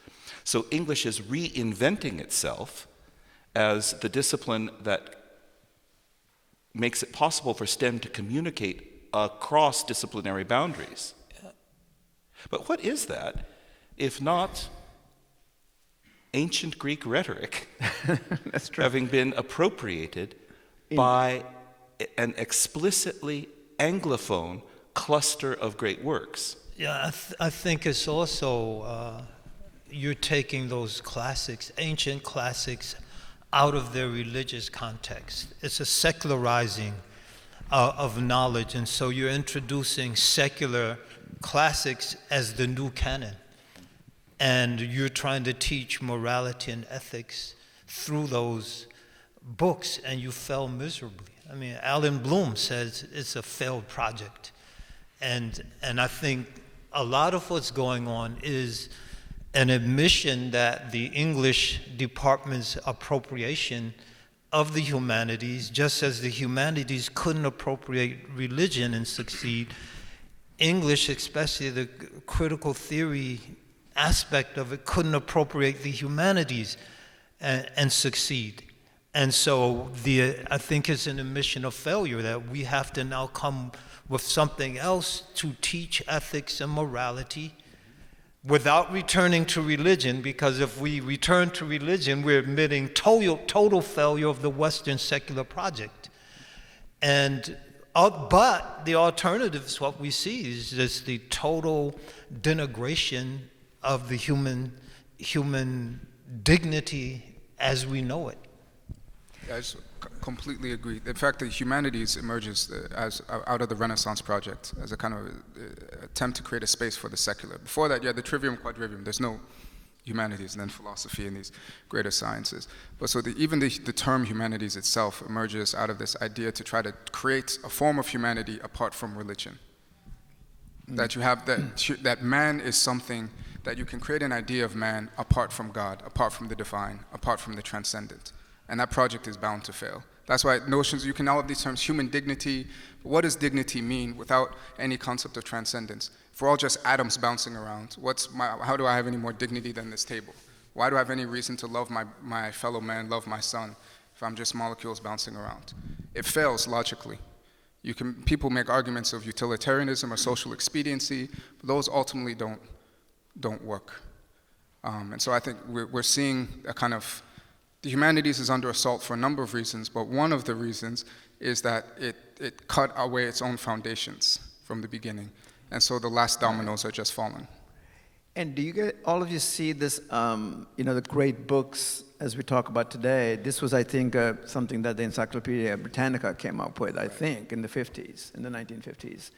So English is reinventing itself as the discipline that makes it possible for STEM to communicate across disciplinary boundaries. But what is that if not ancient Greek rhetoric That's true. having been appropriated by an explicitly Anglophone cluster of great works? Yeah, I think it's also, you're taking those classics, ancient classics, out of their religious context. It's a secularizing of knowledge, and so you're introducing secular classics as the new canon. And you're trying to teach morality and ethics through those books, and you fail miserably. I mean, Alan Bloom says it's a failed project. And I think a lot of what's going on is an admission that the English department's appropriation of the humanities, just as the humanities couldn't appropriate religion and succeed, English, especially the critical theory aspect of it, couldn't appropriate the humanities and succeed. And so I think it's an admission of failure that we have to now come with something else to teach ethics and morality without returning to religion, because if we return to religion, we're admitting total failure of the Western secular project. And but the alternatives, what we see is just the total denigration of the human dignity as we know it. I just completely agree. In fact, the humanities emerges as out of the Renaissance project as a kind of attempt to create a space for the secular. Before that, you had the trivium quadrivium. There's no humanities, and then philosophy and these greater sciences. But so even the term humanities itself emerges out of this idea to try to create a form of humanity apart from religion. That you have that man is something, that you can create an idea of man apart from God, apart from the divine, apart from the transcendent. And that project is bound to fail. That's why notions, you can all have these terms, human dignity. What does dignity mean without any concept of transcendence? If we're all just atoms bouncing around, how do I have any more dignity than this table? Why do I have any reason to love my fellow man, love my son, if I'm just molecules bouncing around? It fails logically. People make arguments of utilitarianism or social expediency, but those ultimately don't work. And so I think we're seeing a kind of, the humanities is under assault for a number of reasons, but one of the reasons is that it cut away its own foundations from the beginning. And so the last dominoes are just fallen. And do all of you see this, the great books as we talk about today? This was, I think, something that the Encyclopedia Britannica came up with, I think, in the 1950s,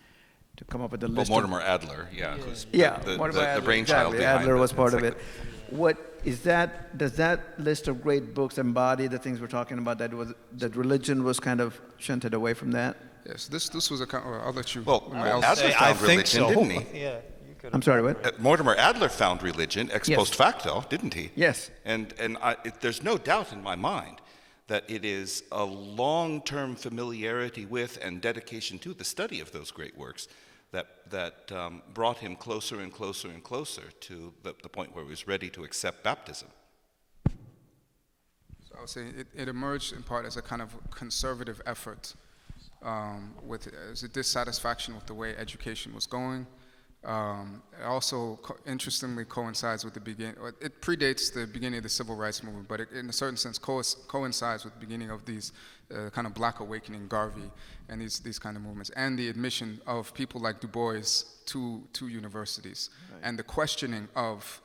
to come up with the list. Well, Mortimer Adler, yeah. The brainchild exactly. behind Adler was part of it. What is that? Does that list of great books embody the things we're talking about? That religion was kind of shunted away from that. Yes, this was a kind. I'll let you. Well, Adler found religion, didn't he? Yeah. I'm sorry, what? Mortimer Adler found religion ex post facto, didn't he? Yes. And there's no doubt in my mind that it is a long-term familiarity with and dedication to the study of those great works that brought him closer and closer and closer to the point where he was ready to accept baptism. So I would say it emerged in part as a kind of conservative effort as a dissatisfaction with the way education was going. It also interestingly coincides with it predates the beginning of the civil rights movement, but it, in a certain sense coincides with the beginning of these kind of Black Awakening, Garvey, and these kind of movements, and the admission of people like Du Bois to universities, right. And the questioning of,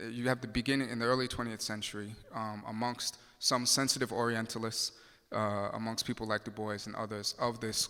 you have the beginning in the early 20th century amongst some sensitive Orientalists, amongst people like Du Bois and others, of this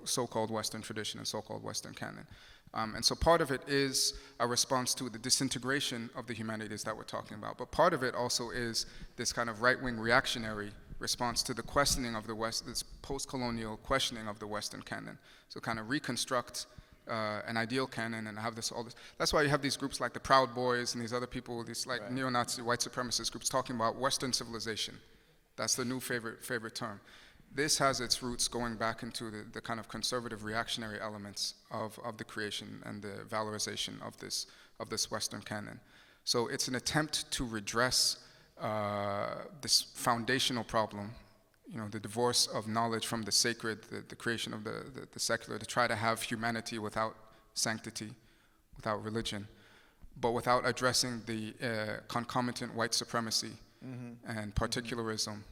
so-called Western tradition and so-called Western canon. And so part of it is a response to the disintegration of the humanities that we're talking about. But part of it also is this kind of right-wing reactionary response to the questioning of the West, this post-colonial questioning of the Western canon. So kind of reconstruct an ideal canon and have all this. That's why you have these groups like the Proud Boys and these other people, these like right. Neo-Nazi white supremacist groups talking about Western civilization. That's the new favorite term. This has its roots going back into the kind of conservative reactionary elements of the creation and the valorization of this Western canon. So it's an attempt to redress this foundational problem, the divorce of knowledge from the sacred, the creation of the secular, to try to have humanity without sanctity, without religion, but without addressing the concomitant white supremacy and particularism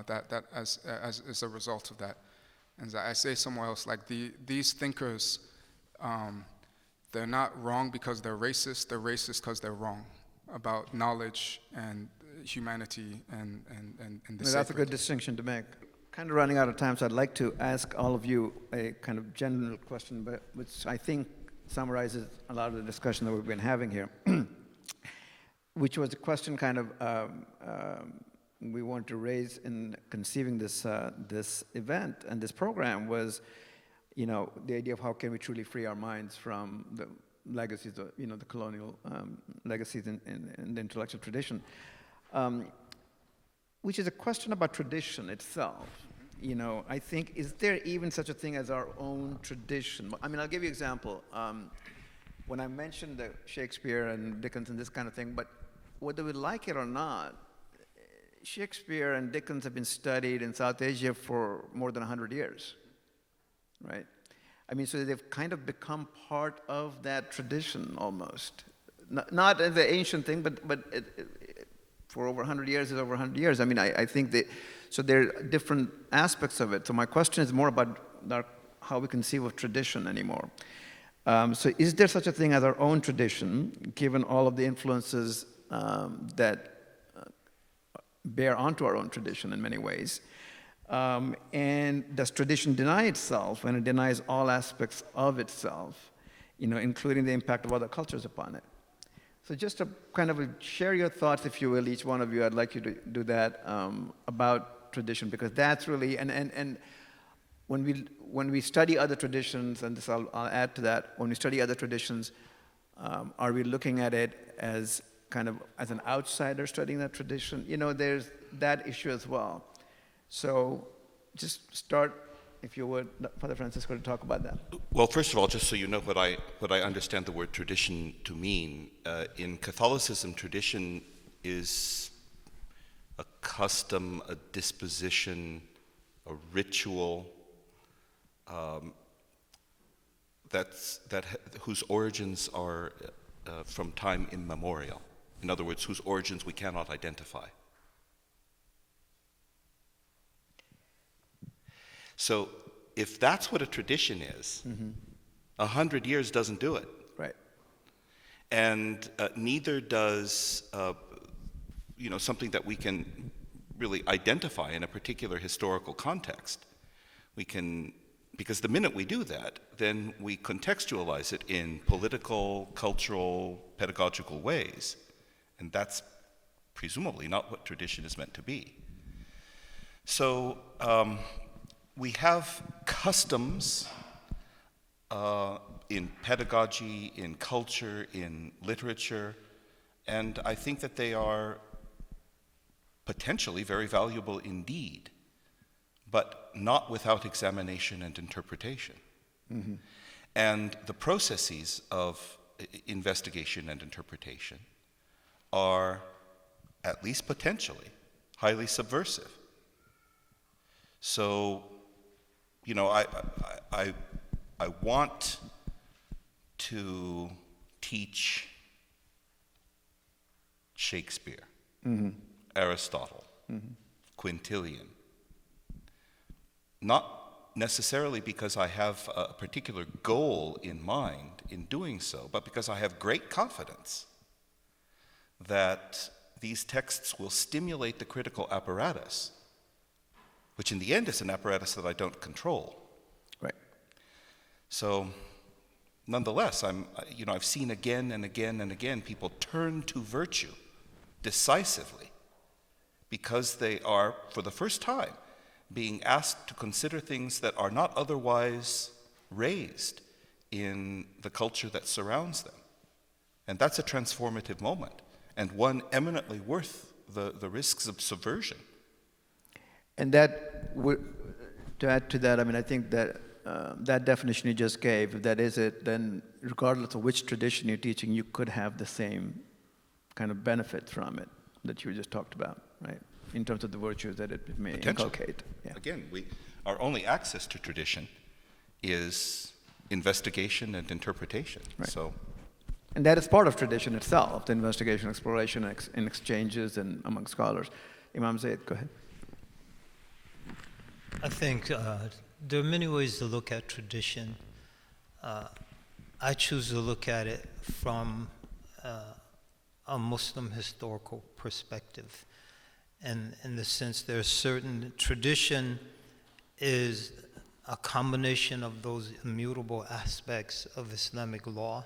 that as a result of that. And as I say somewhere else, like these thinkers, they're not wrong because they're racist because they're wrong about knowledge and humanity and the That's a good distinction to make. Kind of running out of time, so I'd like to ask all of you a kind of general question, but which I think summarizes a lot of the discussion that we've been having here, which was a question kind of we want to raise in conceiving this this event and this program was, the idea of how can we truly free our minds from the legacies of, the colonial legacies in the intellectual tradition, which is a question about tradition itself. I think, is there even such a thing as our own tradition? I mean, I'll give you an example. When I mentioned the Shakespeare and Dickens and this kind of thing, but whether we like it or not, Shakespeare and Dickens have been studied in South Asia for more than 100 years, right? I mean, so they've kind of become part of that tradition almost. Not as the ancient thing, but for over 100 years is over 100 years. I mean, I think that, so there are different aspects of it. So my question is more about how we conceive of tradition anymore. So is there such a thing as our own tradition, given all of the influences that bear onto our own tradition in many ways? And does tradition deny itself when it denies all aspects of itself, including the impact of other cultures upon it? So just to kind of share your thoughts, if you will, each one of you, I'd like you to do that about tradition, because that's really, and when we study other traditions, and this I'll add to that, when we study other traditions, are we looking at it as kind of as an outsider studying that tradition? There's that issue as well. So just start, if you would, Father Francisco, to talk about that. Well, first of all, just so you know what I understand the word tradition to mean, in Catholicism, tradition is a custom, a disposition, a ritual whose origins are from time immemorial. In other words, whose origins we cannot identify. So if that's what a tradition is, 100 years doesn't do it. Right. And neither does something that we can really identify in a particular historical context. Because the minute we do that, then we contextualize it in political, cultural, pedagogical ways. And that's presumably not what tradition is meant to be. So we have customs in pedagogy, in culture, in literature, and I think that they are potentially very valuable indeed, but not without examination and interpretation. Mm-hmm. And the processes of investigation and interpretation are, at least potentially, highly subversive. So, I want to teach Shakespeare, Aristotle, Quintilian, not necessarily because I have a particular goal in mind in doing so, but because I have great confidence that these texts will stimulate the critical apparatus, which in the end is an apparatus that I don't control. Right. So, nonetheless, I've seen again and again and again people turn to virtue decisively because they are, for the first time, being asked to consider things that are not otherwise raised in the culture that surrounds them. And that's a transformative moment, and one eminently worth the risks of subversion. And that, to add to that, I think that that definition you just gave, if that is it, then regardless of which tradition you're teaching, you could have the same kind of benefit from it. that you just talked about, right? In terms of the virtues that it may Potentially. inculcate. Yeah. Again, our only access to tradition is investigation and interpretation. Right. So, And that is part of tradition itself, the investigation, exploration, and exchanges and among scholars. Imam Zaid, go ahead. I think there are many ways to look at tradition. I choose to look at it from a Muslim historical perspective. And in the sense there's certain tradition is a combination of those immutable aspects of Islamic law,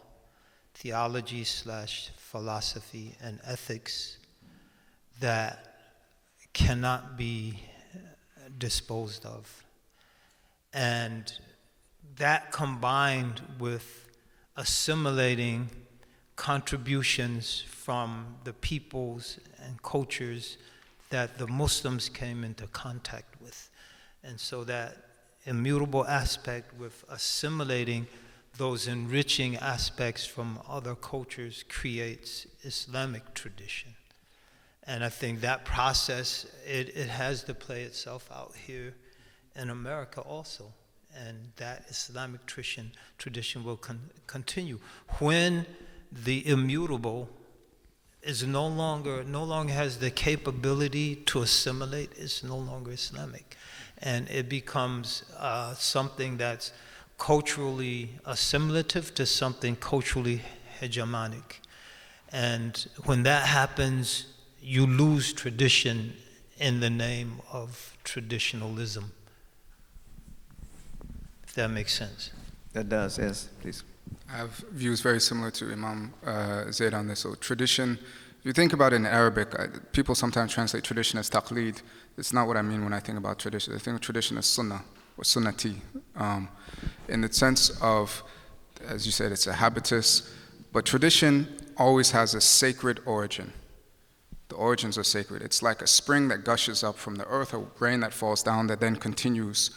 theology / philosophy and ethics that cannot be disposed of. And that combined with assimilating contributions from the peoples and cultures that the Muslims came into contact with. And so that immutable aspect with assimilating those enriching aspects from other cultures creates Islamic tradition. And I think that process, it has to play itself out here in America also. And that Islamic tradition will continue. When the immutable is no longer has the capability to assimilate, it's no longer Islamic. And it becomes something that's culturally assimilative to something culturally hegemonic. And when that happens, you lose tradition in the name of traditionalism. If that makes sense. That does, yes, please. I have views very similar to Imam Zaid on this. So tradition, if you think about it in Arabic, people sometimes translate tradition as taqlid. It's not what I mean when I think about tradition. I think of tradition as sunnah, or sunnati, in the sense of, as you said, it's a habitus, but tradition always has a sacred origin. The origins are sacred. It's like a spring that gushes up from the earth, or rain that falls down that then continues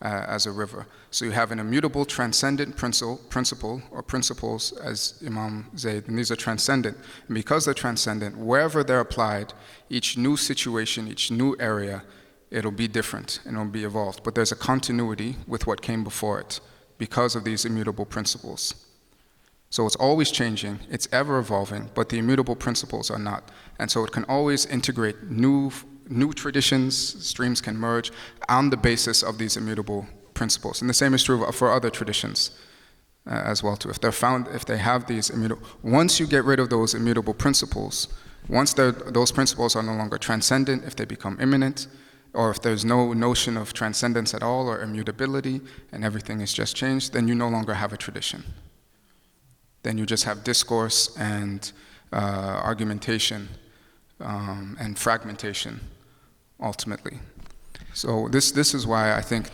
as a river. So you have an immutable transcendent principle or principles, as Imam Zaid, and these are transcendent. And because they're transcendent, wherever they're applied, each new situation, each new area, it'll be different and it'll be evolved. But there's a continuity with what came before it because of these immutable principles. So it's always changing, it's ever evolving, but the immutable principles are not. And so it can always integrate new traditions, streams can merge on the basis of these immutable principles. And the same is true for other traditions as well too. If they have these immutable, once you get rid of those immutable principles, once those principles are no longer transcendent, if they become immanent, or if there's no notion of transcendence at all or immutability and everything is just changed, then you no longer have a tradition. Then you just have discourse and argumentation and fragmentation, ultimately. So this is why I think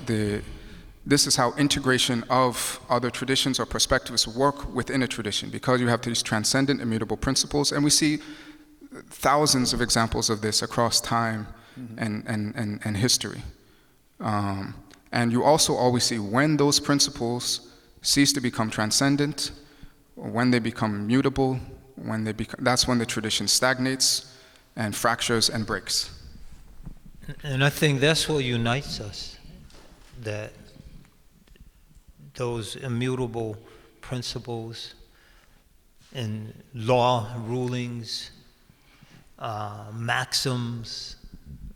this is how integration of other traditions or perspectives work within a tradition, because you have these transcendent, immutable principles, and we see thousands of examples of this across time and history. And you also always see when those principles cease to become transcendent, or when they become mutable, that's when the tradition stagnates and fractures and breaks. And I think that's what unites us, that those immutable principles in law, rulings, maxims,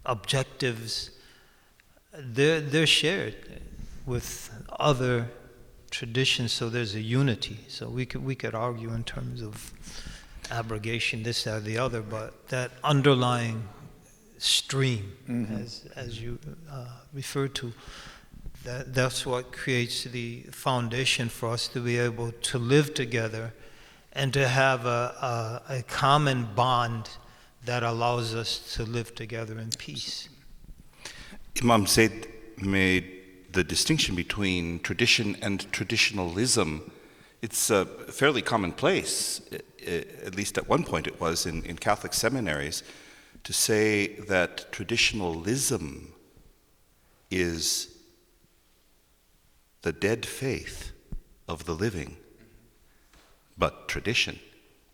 objectives, they're shared with other traditions, so there's a unity. So we could argue in terms of abrogation, this, that, or the other, but that underlying stream, as you referred to, that's what creates the foundation for us to be able to live together and to have a common bond that allows us to live together in peace. Imam Zaid made the distinction between tradition and traditionalism. It's fairly commonplace, at least at one point it was in Catholic seminaries, to say that traditionalism is the dead faith of the living, but tradition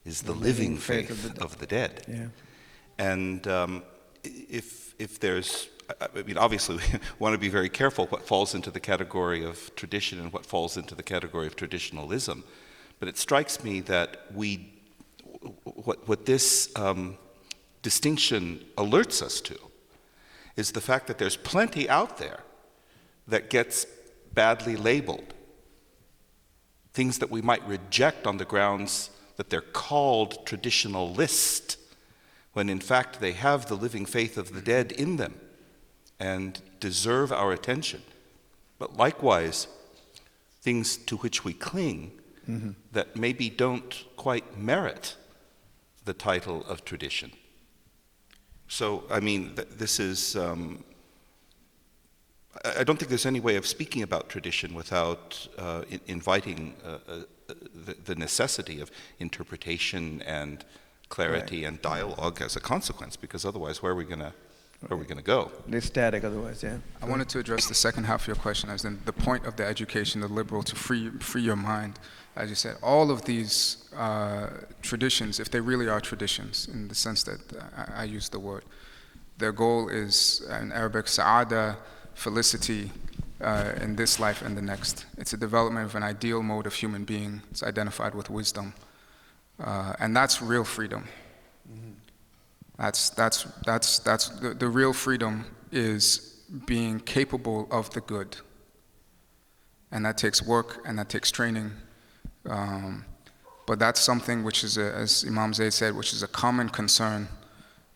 is the living faith of the dead. Yeah. And if there's, I mean, obviously we want to be very careful what falls into the category of tradition and what falls into the category of traditionalism. But it strikes me that what this distinction alerts us to is the fact that there's plenty out there that gets badly labeled. Things that we might reject on the grounds that they're called traditionalist, when in fact they have the living faith of the dead in them and deserve our attention. But likewise, things to which we cling that maybe don't quite merit the title of tradition. So, I mean, this is, I don't think there's any way of speaking about tradition without inviting the necessity of interpretation and clarity and dialogue as a consequence, because otherwise, where are we going to go? They're static otherwise, yeah. I wanted to address the second half of your question, as in the point of the education, the liberal, to free your mind. As you said, all of these traditions, if they really are traditions, in the sense that I use the word, their goal is, in Arabic, sa'ada, felicity in this life and the next. It's a development of an ideal mode of human being. It's identified with wisdom. And that's real freedom. That's the real freedom is being capable of the good. And that takes work and that takes training. But that's something which is, as Imam Zayd said, which is a common concern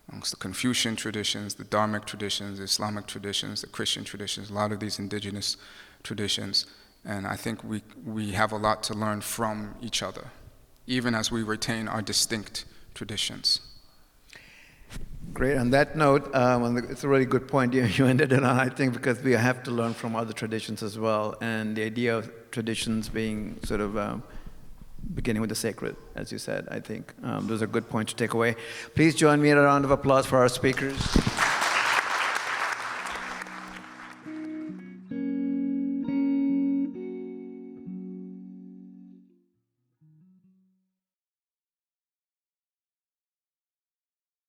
amongst the Confucian traditions, the Dharmic traditions, the Islamic traditions, the Christian traditions, a lot of these indigenous traditions. And I think we have a lot to learn from each other, even as we retain our distinct traditions. Great. On that note, it's a really good point you ended it on, I think, because we have to learn from other traditions as well. And the idea of traditions being sort of beginning with the sacred, as you said, I think. Those are good points to take away. Please join me in a round of applause for our speakers.